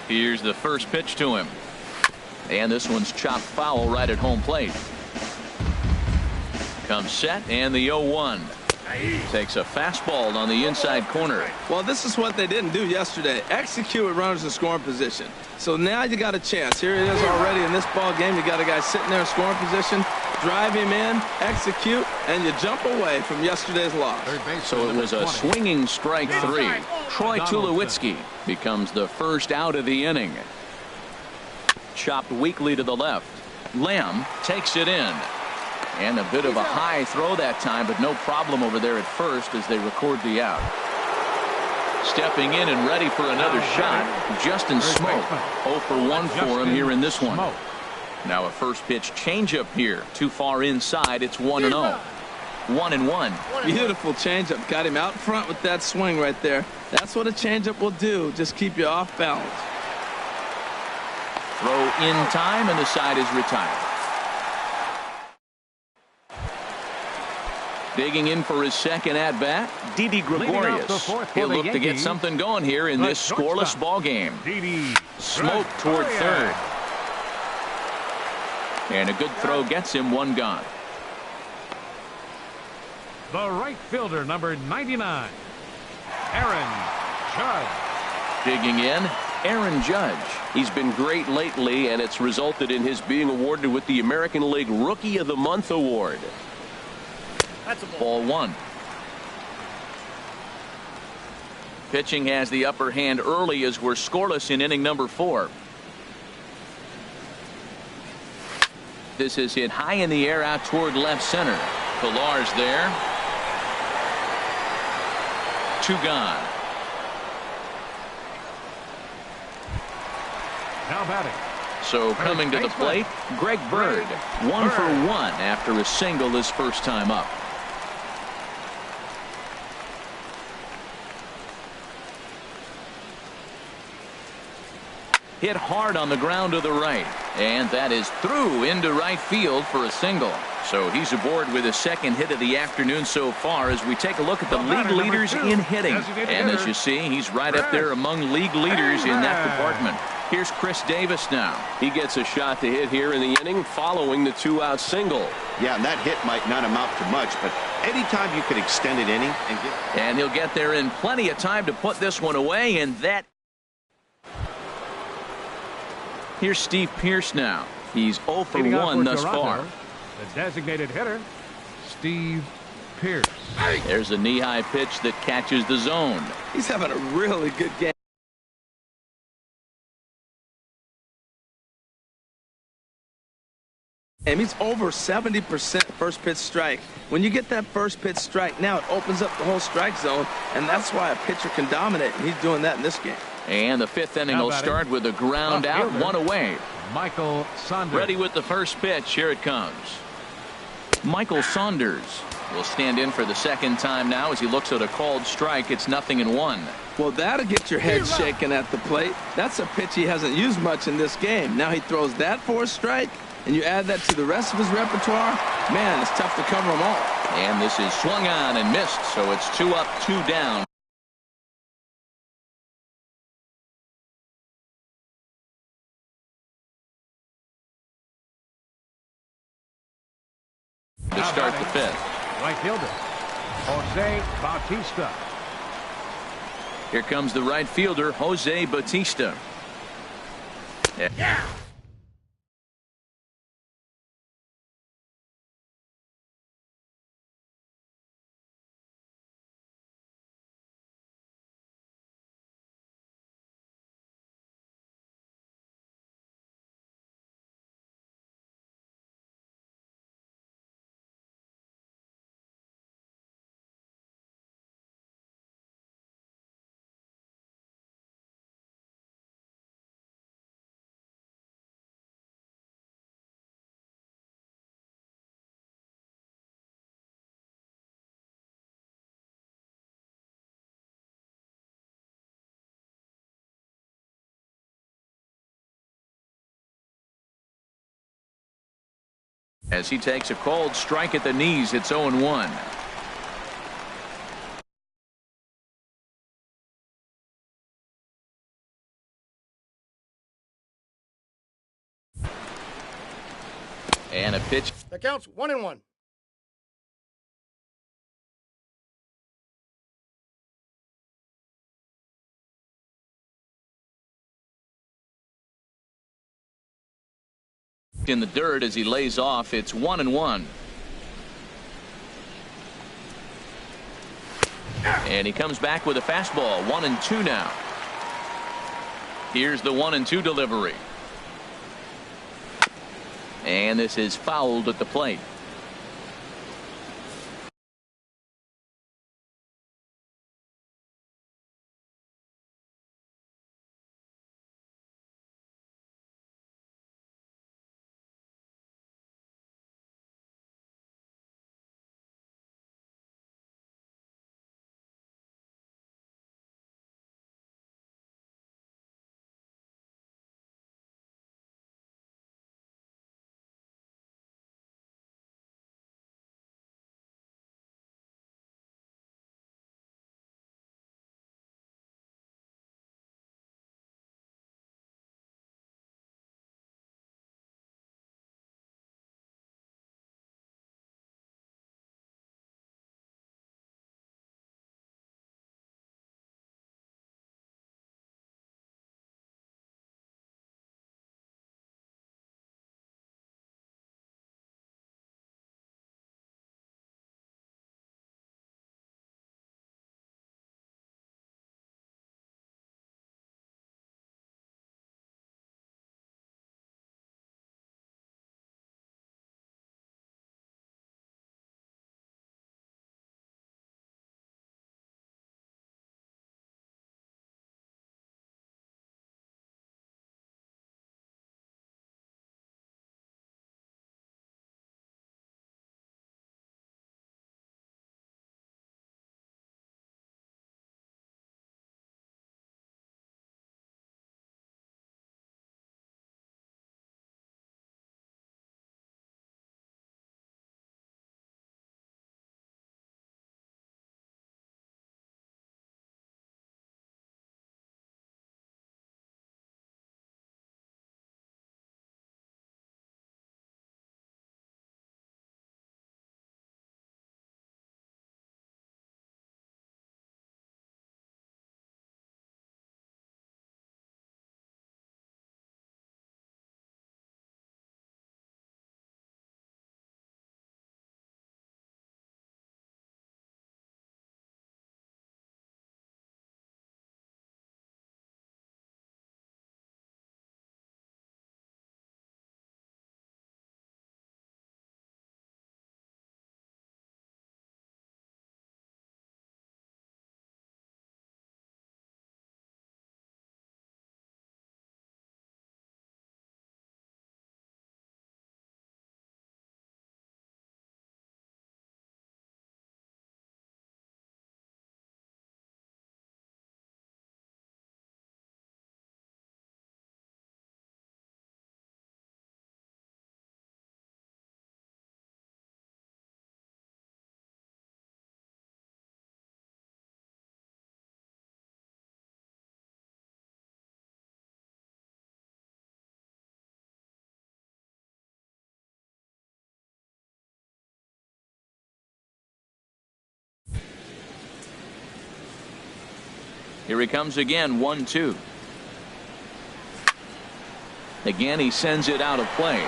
Here's the first pitch to him. And this one's chopped foul right at home plate. Comes set, and the 0-1. Takes a fastball on the inside corner. Well, this is what they didn't do yesterday. Execute with runners in scoring position. So now you got a chance. Here it is already in this ball game. You got a guy sitting there in scoring position. Drive him in, execute, and you jump away from yesterday's loss. So it was a swinging strike 3. Troy Tulowitzki becomes the first out of the inning. Chopped weakly to the left. Lamb takes it in. And a bit of a high throw that time, but no problem over there at first as they record the out. Stepping in and ready for another shot, Justin Smoke. 0 for 1 for him here in this one. Now a first pitch changeup here. Too far inside. It's 1-0. 1-1. Beautiful changeup. Got him out front with that swing right there. That's what a changeup will do. Just keep you off balance. Throw in time, and the side is retired. Digging in for his second at-bat, Didi Gregorius. He'll look to get something going here in this scoreless ball game. Smoke toward third. And a good throw gets him one gone. The right fielder, number 99, Aaron Judge. Digging in, Aaron Judge. He's been great lately, and it's resulted in his being awarded with the American League Rookie of the Month award. That's a Ball 1. Pitching has the upper hand early as we're scoreless in inning number 4. This is hit high in the air out toward left center. Pillar's there. 2 gone. Now batting. So coming to the plate, Greg Bird. 1 for 1 after a single his first time up. Hit hard on the ground to the right, and that is through into right field for a single. So he's aboard with his second hit of the afternoon so far as we take a look at the league leaders in hitting. And as you see, he's right up there among league leaders in that department. Here's Chris Davis now. He gets a shot to hit here in the inning following the 2-out single. Yeah, and that hit might not amount to much, but anytime you can extend an inning and get... And he'll get there in plenty of time to put this one away, and that... Here's Steve Pearce now. He's 0 for 1 thus far. The designated hitter, Steve Pearce. There's a knee-high pitch that catches the zone. He's having a really good game. And he's over 70% first pitch strike. When you get that first pitch strike, now it opens up the whole strike zone, and that's why a pitcher can dominate, and he's doing that in this game. And the 5th inning will start with a ground out, 1 away. Michael Saunders. Ready with the first pitch. Here it comes. Michael Saunders will stand in for the second time now as he looks at a called strike. It's 0-1. Well, that'll get your head shaking at the plate. That's a pitch he hasn't used much in this game. Now he throws that for a strike, and you add that to the rest of his repertoire. Man, it's tough to cover them all. And this is swung on and missed, so it's 2 up, 2 down. To start the fifth. Right fielder, Jose Bautista. Here comes the right fielder, Jose Bautista. Yeah. As he takes a cold strike at the knees, it's 0-1. And a pitch. That counts. 1-1. In the dirt as he lays off. It's 1-1. And he comes back with a fastball. 1-2 now. Here's the 1-2 delivery. And this is fouled at the plate. Here he comes again, 1-2. Again, he sends it out of play.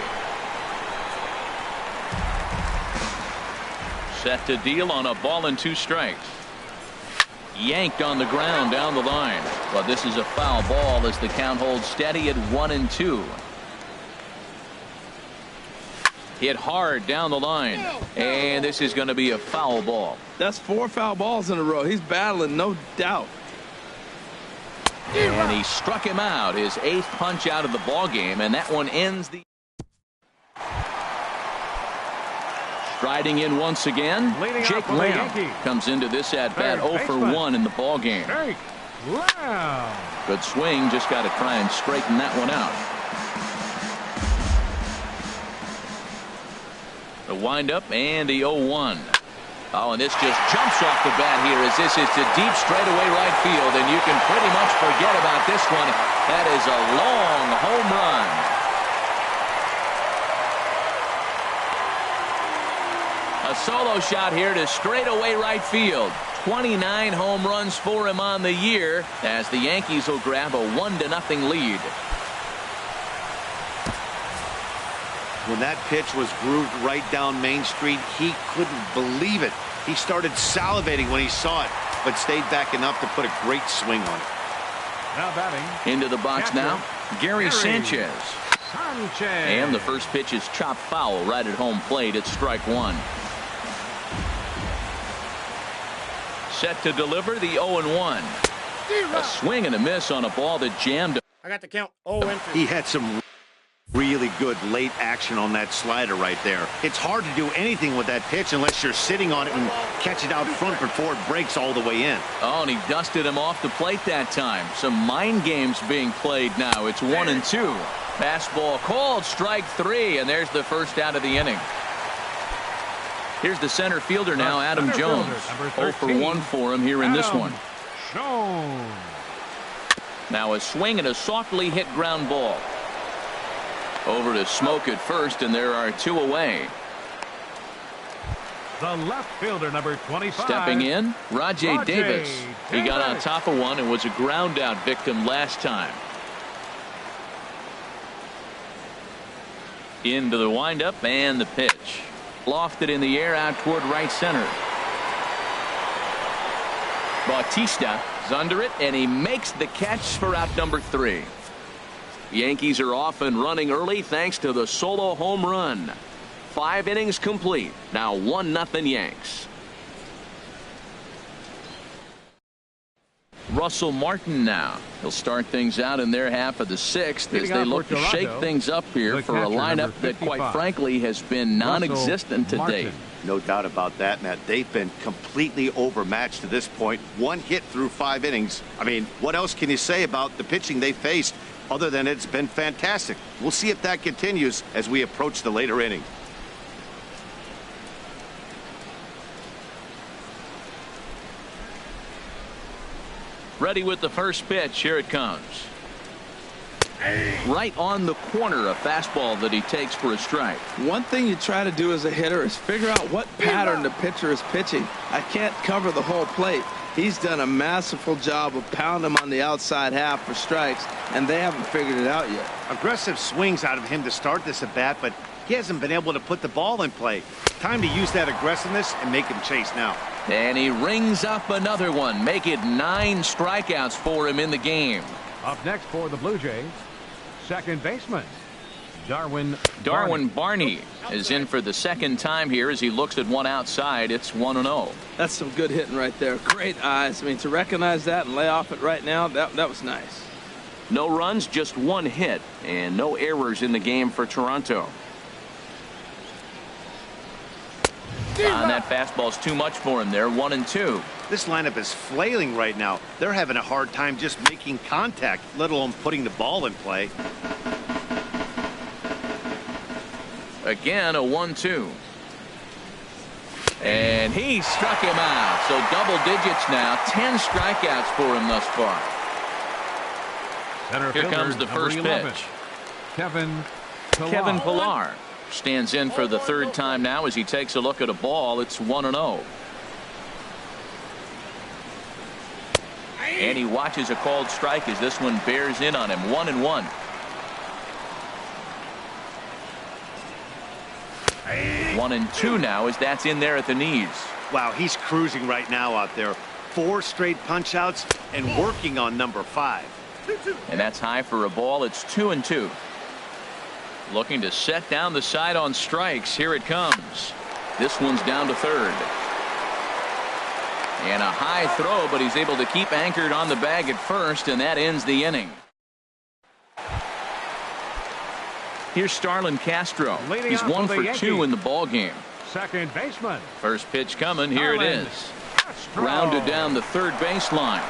Set to deal on a ball and 2 strikes. Yanked on the ground down the line. Well, this is a foul ball as the count holds steady at 1-2. Hit hard down the line. And this is going to be a foul ball. That's 4 foul balls in a row. He's battling, no doubt. And he struck him out, his 8th punch out of the ball game, and that one ends the. Striding in once again, Jake Lamb comes into this at bat 0 for 1 in the ball game. Good swing, just got to try and straighten that one out. The windup and the 0-1. Oh, and this just jumps off the bat here as this is to deep straightaway right field, and you can pretty much forget about this one. That is a long home run. A solo shot here to straightaway right field. 29 home runs for him on the year as the Yankees will grab a 1-0 lead. When that pitch was grooved right down Main Street, he couldn't believe it. He started salivating when he saw it, but stayed back enough to put a great swing on it. Now batting. Into the box now, Gary Sanchez. And the first pitch is chopped foul right at home plate. It's strike 1. Set to deliver the 0-1. A swing and a miss on a ball that jammed. I got the count. 0-3. He had some really good late action on that slider right there. It's hard to do anything with that pitch unless you're sitting on it and catch it out front before it breaks all the way in. Oh, and he dusted him off the plate that time. Some mind games being played now. It's 1-2. Fastball called, strike 3, and there's the first out of the inning. Here's the center fielder now, Adam Jones. 0 for 1 for him here in this one. Now a swing and a softly hit ground ball. Over to Smoke at first, and there are 2 away. The left fielder, number 25. Stepping in, Rajay Davis. He got on top of one and was a ground out victim last time. Into the windup and the pitch. Lofted in the air out toward right center. Bautista is under it, and he makes the catch for out number 3. Yankees are off and running early thanks to the solo home run. 5 innings complete. Now 1-0 Yanks. Russell Martin now. He'll start things out in their half of the 6th as they look to shake things up here for a lineup that, quite frankly, has been non-existent to date. No doubt about that, Matt. They've been completely overmatched to this point. 1 hit through 5 innings. I mean, what else can you say about the pitching they faced other than it's been fantastic? We'll see if that continues as we approach the later inning. Ready with the first pitch. Here it comes. Right on the corner, a fastball that he takes for a strike. One thing you try to do as a hitter is figure out what pattern the pitcher is pitching. I can't cover the whole plate. He's done a masterful job of pounding him on the outside half for strikes, and they haven't figured it out yet. Aggressive swings out of him to start this at bat, but he hasn't been able to put the ball in play. Time to use that aggressiveness and make him chase now. And he rings up another one. Make it 9 strikeouts for him in the game. Up next for the Blue Jays, second baseman, Darwin Barney is in for the second time here as he looks at one outside. It's 1-0. That's some good hitting right there. Great eyes. I mean, to recognize that and lay off it right now, that was nice. No runs, just 1 hit, and no errors in the game for Toronto. And that fastball's too much for him there. 1-2. This lineup is flailing right now. They're having a hard time just making contact, let alone putting the ball in play. Again, a 1-2. And he struck him out. So double digits now. 10 strikeouts for him thus far. Here comes the first pitch. Kevin Pillar stands in for the 3rd time now as he takes a look at a ball. It's 1-0. And he watches a called strike as this one bears in on him. 1-1. Hey. 1-2 now as that's in there at the knees. Wow, he's cruising right now out there. 4 straight punch outs and working on number 5. And that's high for a ball. It's 2-2. Looking to set down the side on strikes. Here it comes. This one's down to third. And a high throw, but he's able to keep anchored on the bag at first, and that ends the inning. Here's Starlin Castro. He's 1 for 2 in the ball game. Second baseman. First pitch coming. Here it is. Grounded down the third baseline.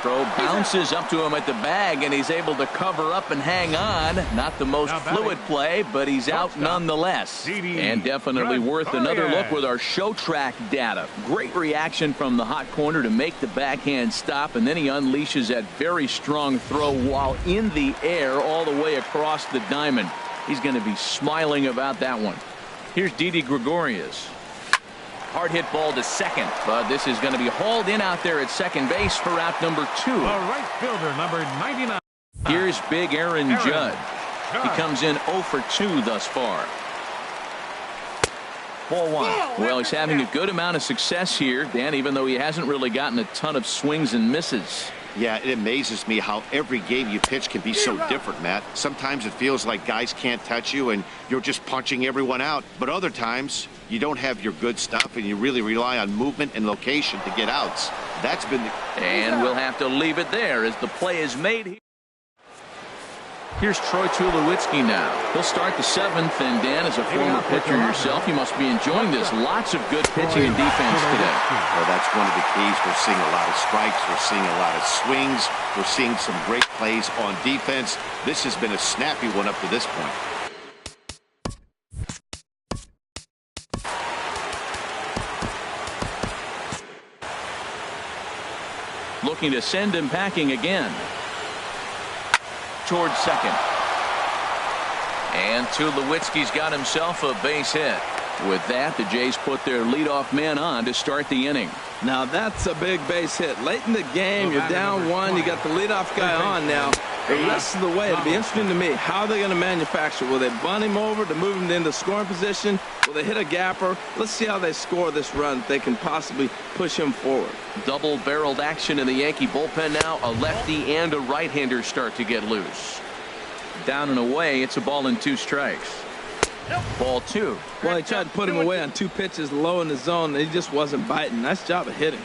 Throw bounces up to him at the bag, and he's able to cover up and hang on. Not the most fluid play, but he's out nonetheless. And definitely worth another look with our show track data. Great reaction from the hot corner to make the backhand stop, and then he unleashes that very strong throw while in the air all the way across the diamond. He's going to be smiling about that one. Here's Didi Gregorius. Hard hit ball to second, but this is going to be hauled in out there at second base for out number 2. The right fielder, number 99. Here's big Aaron Judge. He comes in 0 for 2 thus far. Ball 1. Well, he's having a good amount of success here, Dan, even though he hasn't really gotten a ton of swings and misses. Yeah, it amazes me how every game you pitch can be so different, Matt. Sometimes it feels like guys can't touch you and you're just punching everyone out. But other times you don't have your good stuff and you really rely on movement and location to get outs. That's been the... And we'll have to leave it there as the play is made here. Here's Troy Tulowitzki now. He'll start the 7th, and Dan, as a former pitcher yourself, you must be enjoying this. Lots of good pitching and defense today. Well, that's one of the keys. We're seeing a lot of strikes. We're seeing a lot of swings. We're seeing some great plays on defense. This has been a snappy one up to this point. Looking to send him packing again. Towards second. And Tulowitzki's got himself a base hit. With that, the Jays put their leadoff man on to start the inning. Now that's a big base hit. Late in the game, you're down 1. You got the leadoff guy on now. The rest of the way, it'll be interesting to me how they're going to manufacture. Will they bunt him over to move him into scoring position? Will they hit a gapper? Let's see how they score this run. They can possibly push him forward. Double-barreled action in the Yankee bullpen now. A lefty and a right-hander start to get loose. Down and away, it's a ball and 2 strikes. Ball 2. Well, he tried to put him away on 2 pitches low in the zone, and he just wasn't biting. Nice job of hitting.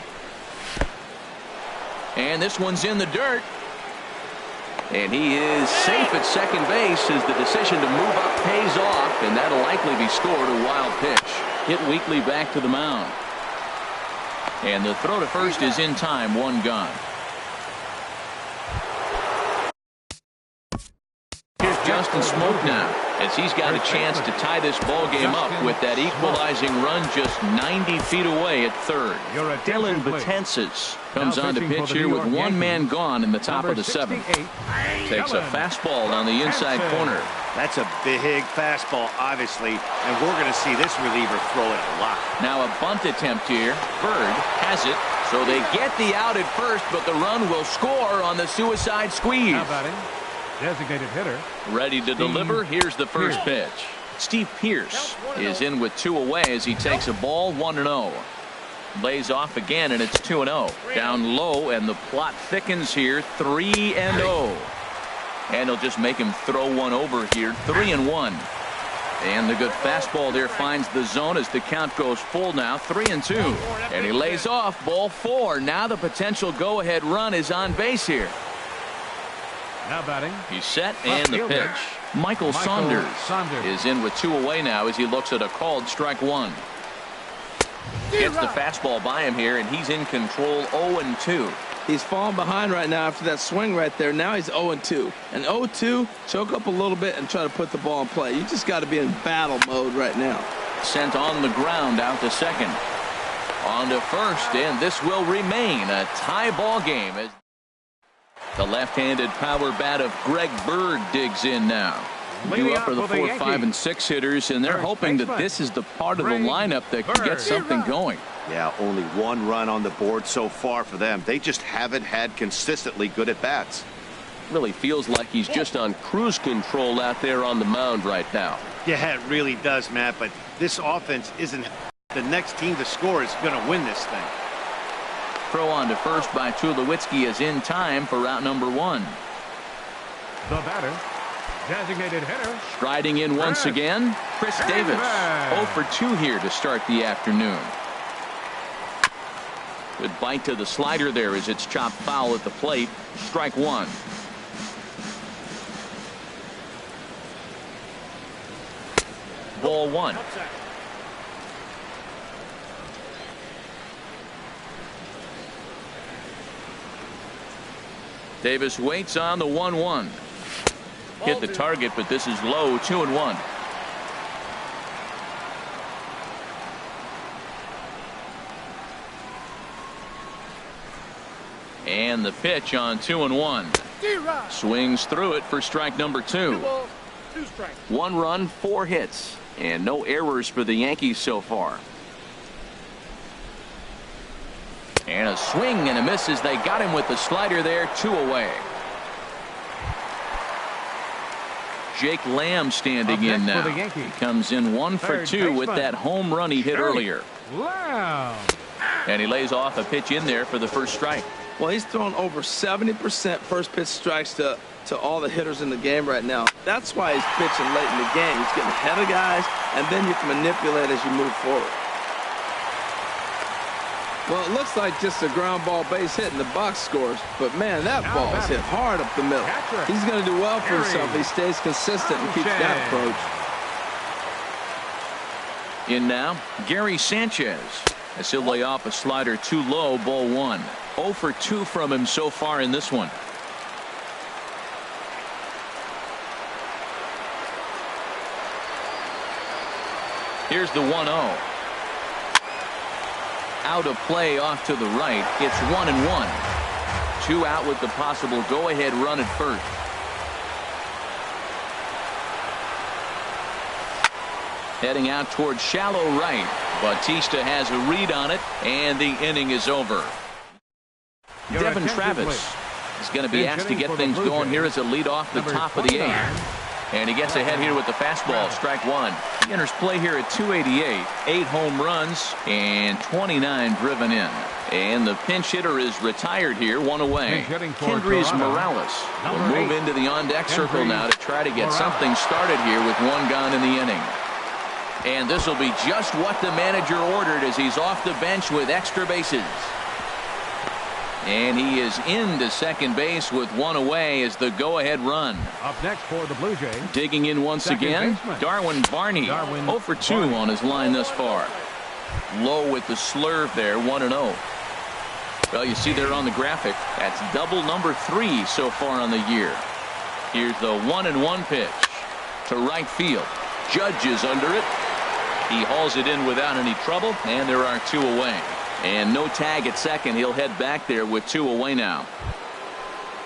And this one's in the dirt. And he is safe at second base as the decision to move up pays off, and that'll likely be scored. A wild pitch. Hit weakly back to the mound. And the throw to first is in time. 1 gone. Here's Justin Smoke now, as he's got a chance to tie this ball game up with that equalizing run just 90 feet away at third. Dylan Betances comes on to pitch here with 1 man gone in the top of the 7th. Takes a fastball on the inside corner. That's a big fastball, obviously, and we're going to see this reliever throw it a lot. Now a bunt attempt here. Bird has it, so they get the out at first, but the run will score on the suicide squeeze. Designated hitter. Ready to deliver. Here's the first pitch. Steve Pearce is in with 2 away as he takes a ball. 1-0. Lays off again, and it's 2-0. Down low, and the plot thickens here. 3-0. And they'll just make him throw one over here. 3-1. And the good fastball there finds the zone as the count goes full now. 3-2. And he lays off. Ball 4. Now the potential go-ahead run is on base here. Now batting. He's set, and the pitch. Michael Saunders is in with 2 away now as he looks at a called strike 1. Gets the fastball by him here, and he's in control. 0-2. He's falling behind right now after that swing right there. Now he's 0-2. And 0-2, choke up a little bit and try to put the ball in play. You just got to be in battle mode right now. Sent on the ground out to second. On to first, and this will remain a tie ball game as the left-handed power bat of Greg Bird digs in now. Due up are the 4, 5, and 6 hitters, and they're hoping that this is the part of the lineup that can get something going. Yeah, only 1 run on the board so far for them. They just haven't had consistently good at-bats. Really feels like he's just on cruise control out there on the mound right now. Yeah, it really does, Matt, but this offense isn't. The next team to score is going to win this thing. Throw on to first by Tulowitzki is in time for route number 1. The batter, designated hitter. Striding in once again, Chris Davis. 0 for 2 here to start the afternoon. Good bite to the slider there as it's chopped foul at the plate. Strike 1. Ball 1. Davis waits on the 1-1. Hit the target, but this is low. 2-1. And the pitch on 2-1. Swings through it for strike number 2. 1 run, 4 hits, and no errors for the Yankees so far. And a swing and a miss as they got him with the slider there. 2 away. Jake Lamb standing in now. He comes in 1 for 2 with that home run he hit earlier. And he lays off a pitch in there for the first strike. Well, he's thrown over 70% first pitch strikes to all the hitters in the game right now. That's why he's pitching late in the game. He's getting ahead of guys, and then you can manipulate as you move forward. Well, it looks like just a ground ball base hit in the box scores, but man, that ball is hit hard up the middle. He's going to do well for himself if he stays consistent and keeps that approach. In now, Gary Sanchez. As he'll lay off a slider too low, ball 1. 0 for 2 from him so far in this one. Here's the 1-0. Out of play off to the right. It's 1-1. 2 out with the possible go-ahead run at first. Heading out towards shallow right. Bautista has a read on it, and the inning is over. Devin Travis is going to be asked to get things going here as a lead off the top of the 8th. And he gets ahead here with the fastball. Strike 1. He enters play here at 288. 8 home runs and 29 driven in. And the pinch hitter is retired here, 1 away. Kendrys Morales will move into the on-deck circle now to try to get something started here with 1 gone in the inning. And this will be just what the manager ordered as he's off the bench with extra bases. And he is into second base with 1 away as the go-ahead run. Up next for the Blue Jays. Digging in once again, Darwin Barney. 0 for 2 on his line thus far. Low with the slurve there, 1-0. Well, you see there on the graphic, that's double number 3 so far on the year. Here's the 1-1 pitch to right field. Judge is under it. He hauls it in without any trouble, and there are 2 away. And no tag at second. He'll head back there with 2 away now.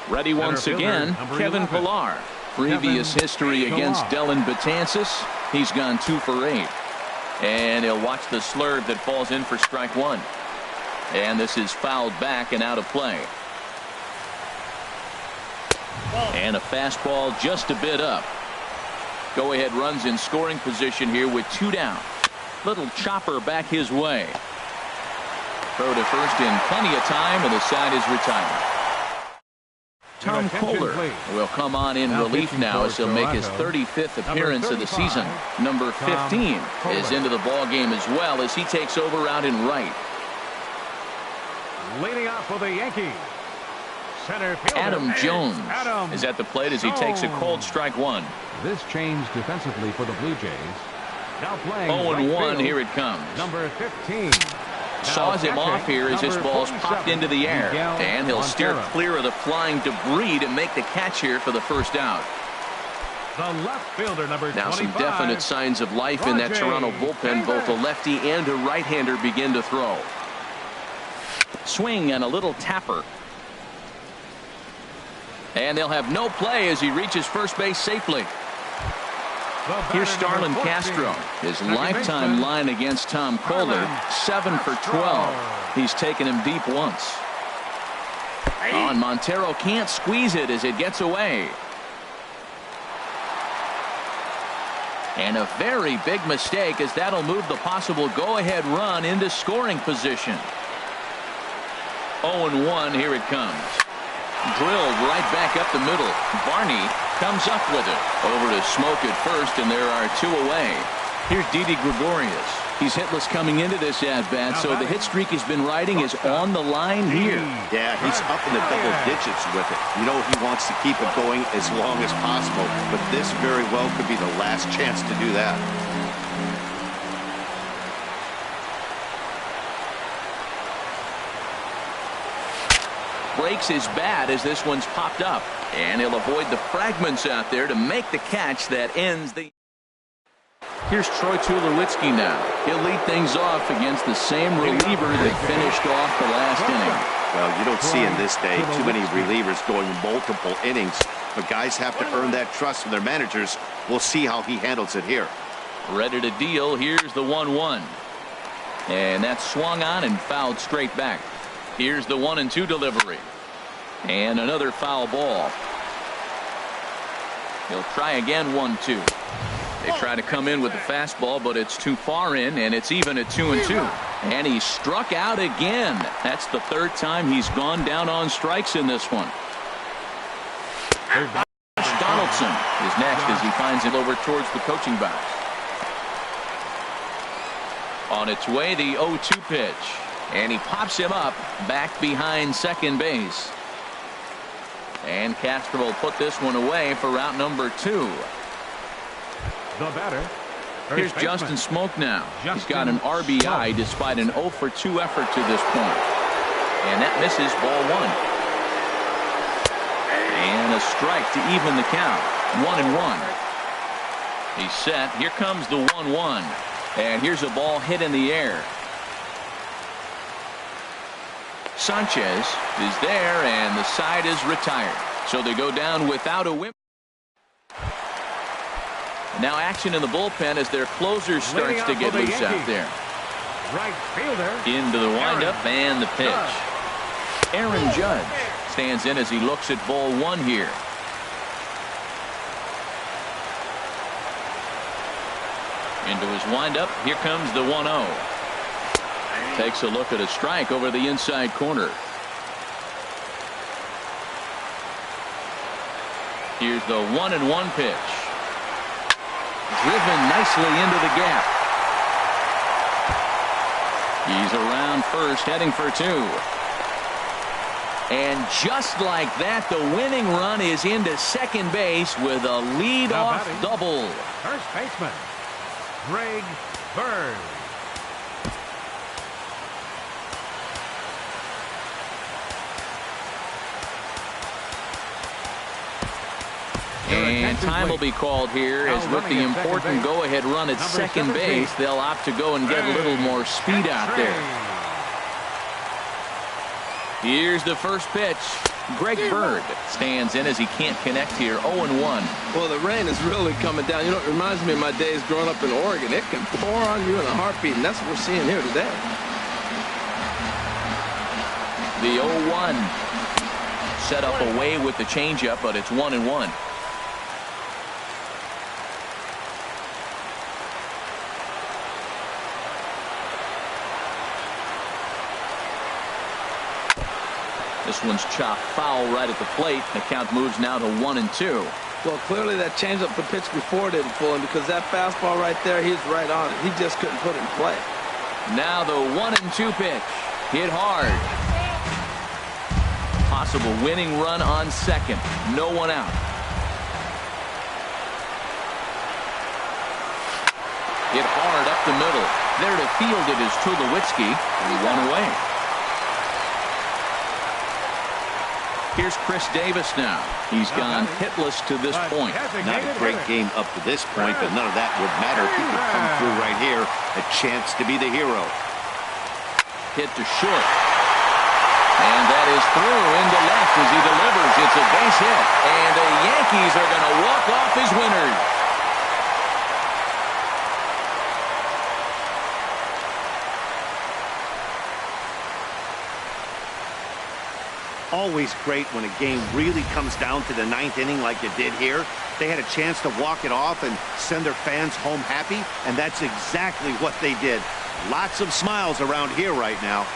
Ready once again, Kevin Pillar. Previous history against Dellin Betances. He's gone 2 for 8. And he'll watch the slurve that falls in for strike 1. And this is fouled back and out of play. And a fastball just a bit up. Go-ahead runs in scoring position here with 2 down. Little chopper back his way. Throw to first in plenty of time, and the side is retired. Tom Kohler will come on in relief now as he'll make his 35th appearance of the season. Number 15 is into the ball game as well as he takes over out in right. Leading off for the Yankees, center fielder Adam Jones is at the plate as he takes a cold strike 1. This change defensively for the Blue Jays. Now playing 0-1, here it comes. Number 15. Saws him off here as this ball's popped into the air. And he'll steer clear of the flying debris to make the catch here for the first out. The left fielder, number 25. Now some definite signs of life in that Toronto bullpen. Both a lefty and a right-hander begin to throw. Swing and a little tapper. And they'll have no play as he reaches first base safely. Here's Starlin Castro. His lifetime line against Tom Kohler, 7 for 12. He's taken him deep once. Oh, and Montero can't squeeze it as it gets away. And a very big mistake, as that'll move the possible go-ahead run into scoring position. 0-1, here it comes. Drilled right back up the middle. Barney comes up with it. Over to Smoke at first, and there are 2 away. Here's Didi Gregorius. He's hitless coming into this at-bat, so the hit streak he's been riding is on the line here. Yeah, he's up in the double digits with it. You know he wants to keep it going as long as possible, but this very well could be the last chance to do that. Breaks his bat as this one's popped up, and he'll avoid the fragments out there to make the catch that ends the... Here's Troy Tulowitzki now. He'll lead things off against the same reliever that finished off the last inning. Well, you don't see in this day too many relievers going multiple innings, but guys have to earn that trust from their managers. We'll see how he handles it here. Ready to deal. Here's the 1-1. And that's swung on and fouled straight back. Here's the 1-2 delivery. And another foul ball. He'll try again, 1-2. They try to come in with the fastball, but it's too far in, and it's even at 2-2. And he struck out again. That's the 3rd time he's gone down on strikes in this one. Donaldson is next as he finds it over towards the coaching box. On its way, the 0-2 pitch. And he pops him up back behind second base. And Castro will put this one away for route number 2. The batter. Here's Justin Smoke now. He's got an RBI despite an 0 for 2 effort to this point. And that misses, ball 1. And a strike to even the count. 1-1. He's set. Here comes the 1-1. And here's a ball hit in the air. Sanchez is there, and the side is retired. So they go down without a win. Now action in the bullpen as their closer starts to get loose out there. Right fielder. Into the windup and the pitch. Aaron Judge stands in as he looks at ball 1 here. Into his windup. Here comes the 1-0. Takes a look at a strike over the inside corner. Here's the 1-1 pitch. Driven nicely into the gap. He's around first, heading for 2. And just like that, the winning run is into second base with a lead-off double. First baseman, Greg Bird. And time will be called here, as with the important go-ahead run at second base, they'll opt to go and get a little more speed out there. Here's the first pitch. Greg Bird stands in as he can't connect here. 0-1. Well, the rain is really coming down. You know, it reminds me of my days growing up in Oregon. It can pour on you in a heartbeat, and that's what we're seeing here today. The 0-1. Set up away with the changeup, but it's 1-1. This one's chopped foul right at the plate. The count moves now to 1-2. Well, clearly that changeup the pitch before didn't fool him, because that fastball right there, he's right on it. He just couldn't put it in play. Now the 1-2 pitch. Hit hard. Possible winning run on second. No one out. Hit hard up the middle. There to field it is Tulowitzki. One away. Here's Chris Davis now. He's gone hitless to this point. Not a great game up to this point, but none of that would matter if he could come through right here. A chance to be the hero. Hit to short. And that is through into left as he delivers. It's a base hit. And the Yankees are going to walk off as winners. always great when a game really comes down to the ninth inning like it did here. They had a chance to walk it off and send their fans home happy, and that's exactly what they did. Lots of smiles around here right now.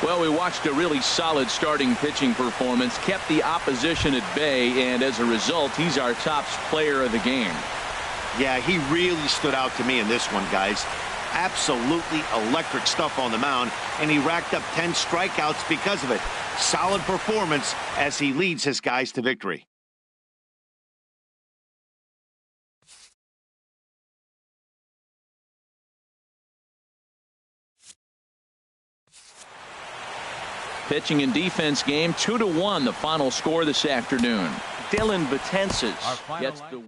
Well, we watched a really solid starting pitching performance, kept the opposition at bay, and as a result, he's our top player of the game. Yeah, he really stood out to me in this one, guys. Absolutely electric stuff on the mound, and he racked up 10 strikeouts because of it. Solid performance as he leads his guys to victory. Pitching and defense game, 2-1, the final score this afternoon. Dylan Betances gets the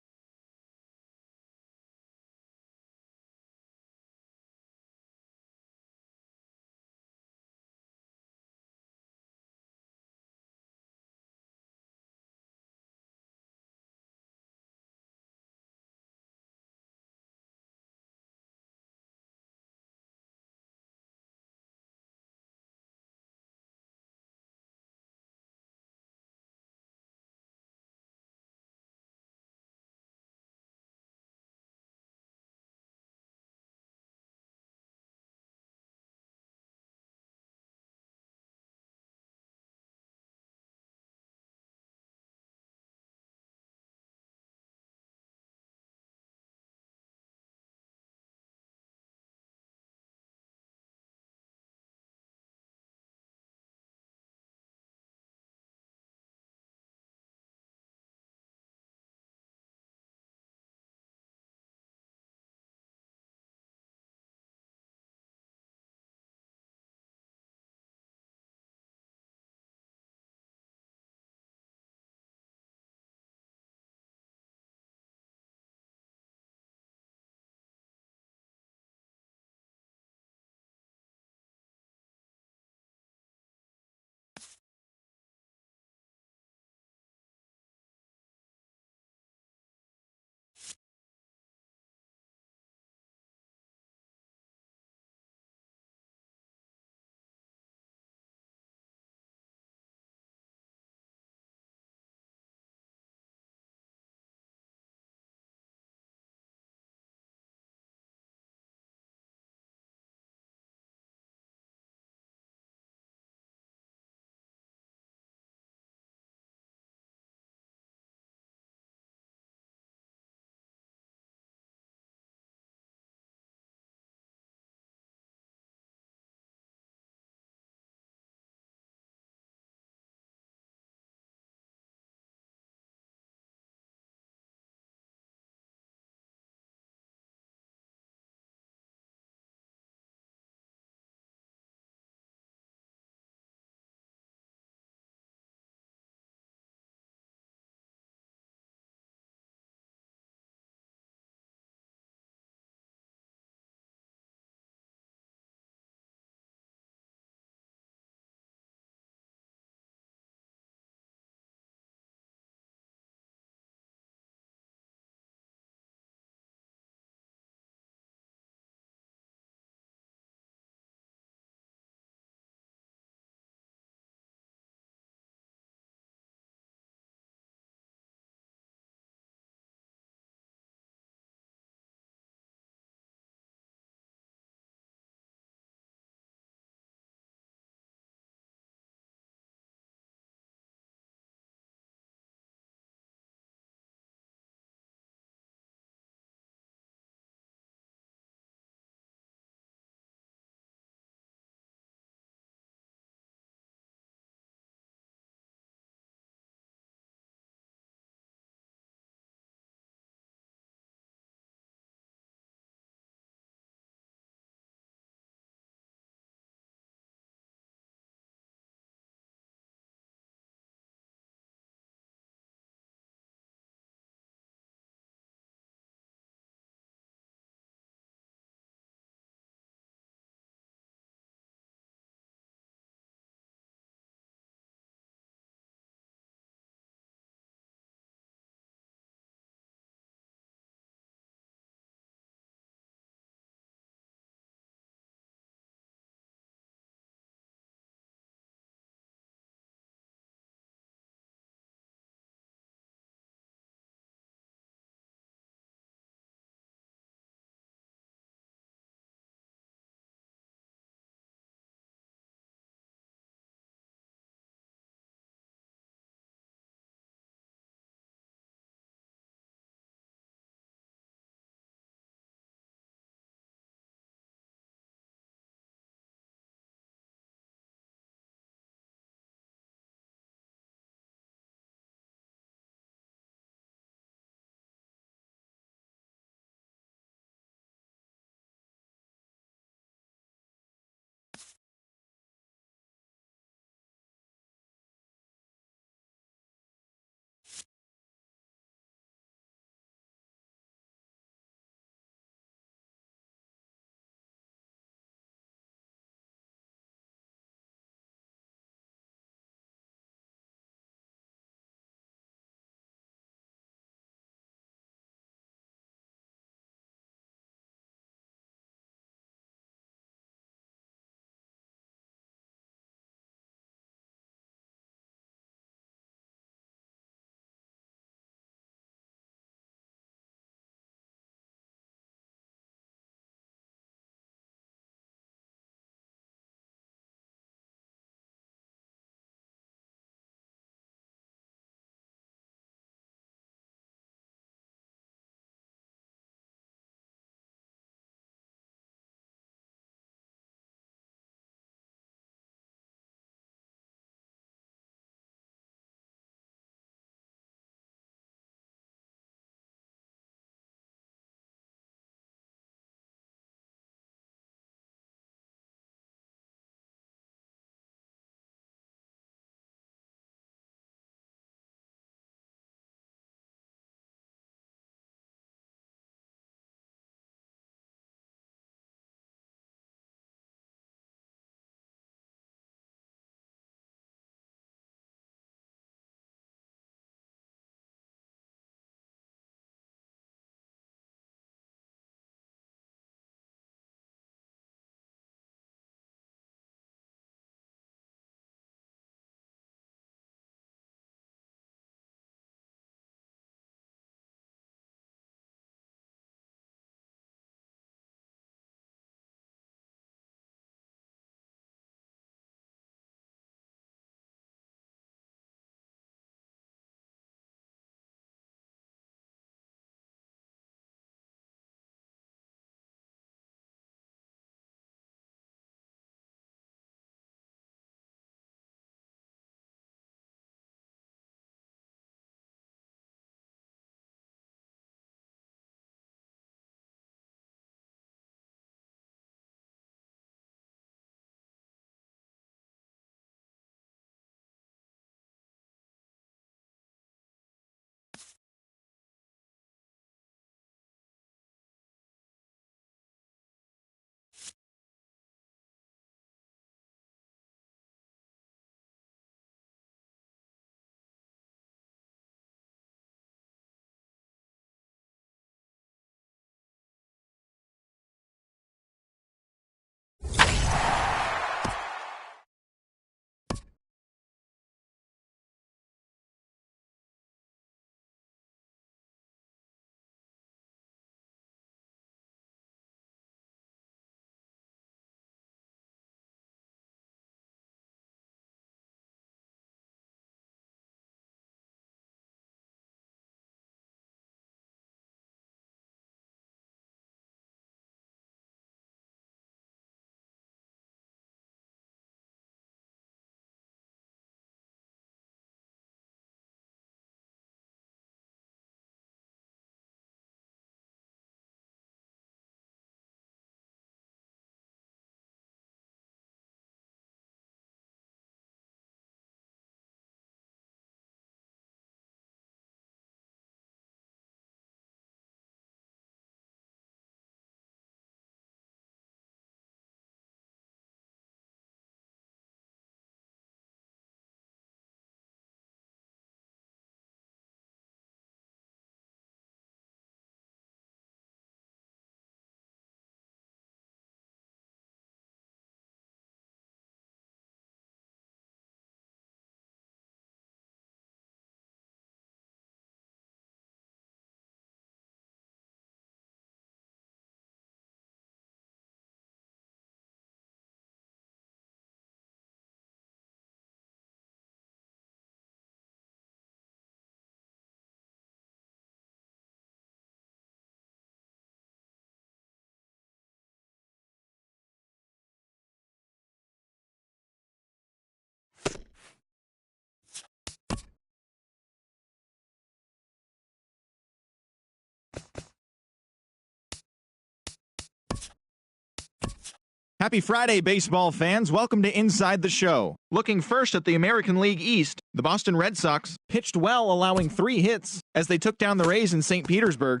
Happy Friday, baseball fans. Welcome to Inside the Show. Looking first at the American League East, the Boston Red Sox pitched well, allowing 3 hits as they took down the Rays in St. Petersburg.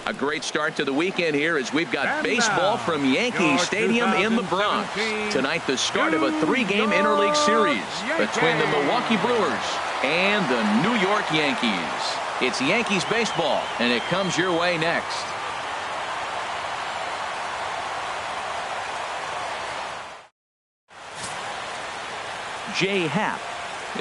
A great start to the weekend here as we've got baseball from Yankee Stadium in the Bronx. Tonight, the start of a 3-game interleague series between the Milwaukee Brewers and the New York Yankees. It's Yankees baseball, and it comes your way next. Jay Happ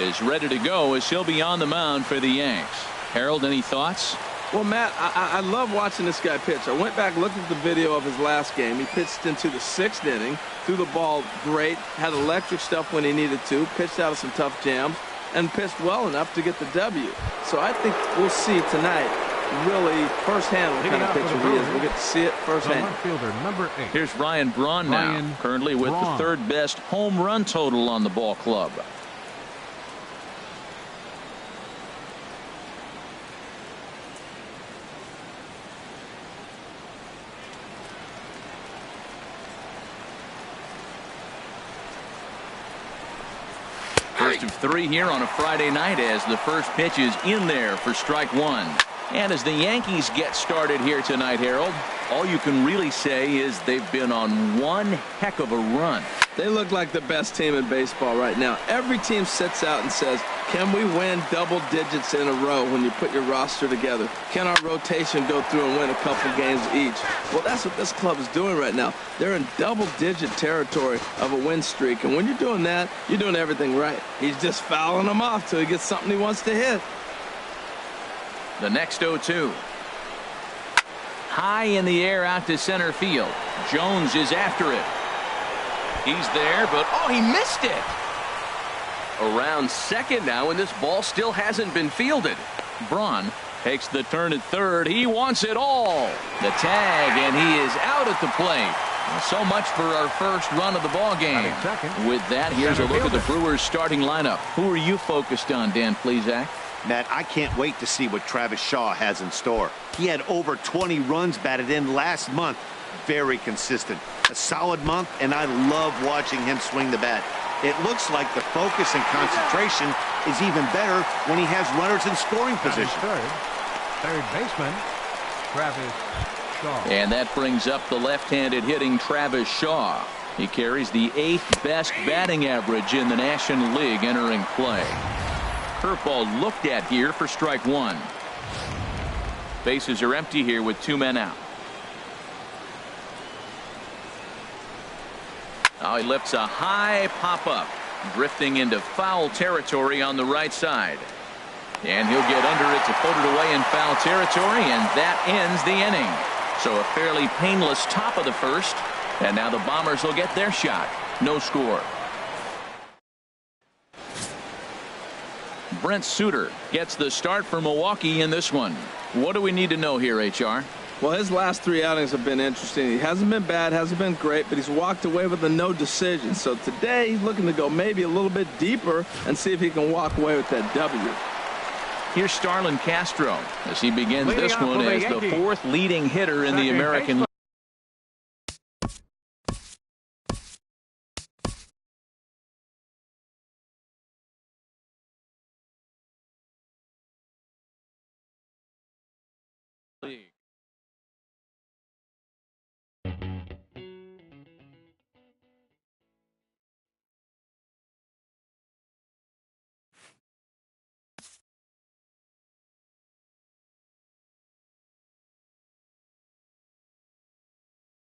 is ready to go as he'll be on the mound for the Yanks. Harold, any thoughts? Well, Matt, I love watching this guy pitch. I went back, looked at the video of his last game. He pitched into the 6th inning, threw the ball great, had electric stuff when he needed to, pitched out of some tough jams, and pitched well enough to get the W. So I think we'll see tonight really firsthand what kind of pitcher he is. We'll get to see it firsthand. Number 8. Here's Ryan Braun now, currently with the 3rd best home run total on the ball club. First of 3 here on a Friday night as the first pitch is in there for strike 1. And as the Yankees get started here tonight, Harold, all you can really say is they've been on one heck of a run. They look like the best team in baseball right now. Every team sits out and says, can we win double digits in a row when you put your roster together? Can our rotation go through and win a couple games each? Well, that's what this club is doing right now. They're in double-digit territory of a win streak, and when you're doing that, you're doing everything right. He's just fouling them off till he gets something he wants to hit. The next 0-2. High in the air out to center field. Jones is after it. He's there, but oh, he missed it. Around second now, and this ball still hasn't been fielded. Braun takes the turn at third. He wants it all. The tag, and he is out at the plate. So much for our first run of the ball game. With that, here's a look at the Brewers starting lineup. Who are you focused on, Dan Plesac? Matt, I can't wait to see what Travis Shaw has in store. He had over 20 runs batted in last month. Very consistent. A solid month, and I love watching him swing the bat. It looks like the focus and concentration is even better when he has runners in scoring position. Third baseman, Travis Shaw. And that brings up the left-handed hitting Travis Shaw. He carries the 8th best batting average in the National League entering play. Curveball looked at here for strike 1. Bases are empty here with 2 men out. Now he lifts a high pop-up, drifting into foul territory on the right side. And he'll get under it to put it away in foul territory, and that ends the inning. So a fairly painless top of the first, and now the Bombers will get their shot. No score. Brent Suter gets the start for Milwaukee in this one. What do we need to know here, HR? Well, his last 3 outings have been interesting. He hasn't been bad, hasn't been great, but he's walked away with a no decision. So today he's looking to go maybe a little bit deeper and see if he can walk away with that W. Here's Starlin Castro as he begins this one as the 4th leading hitter in the American League. League.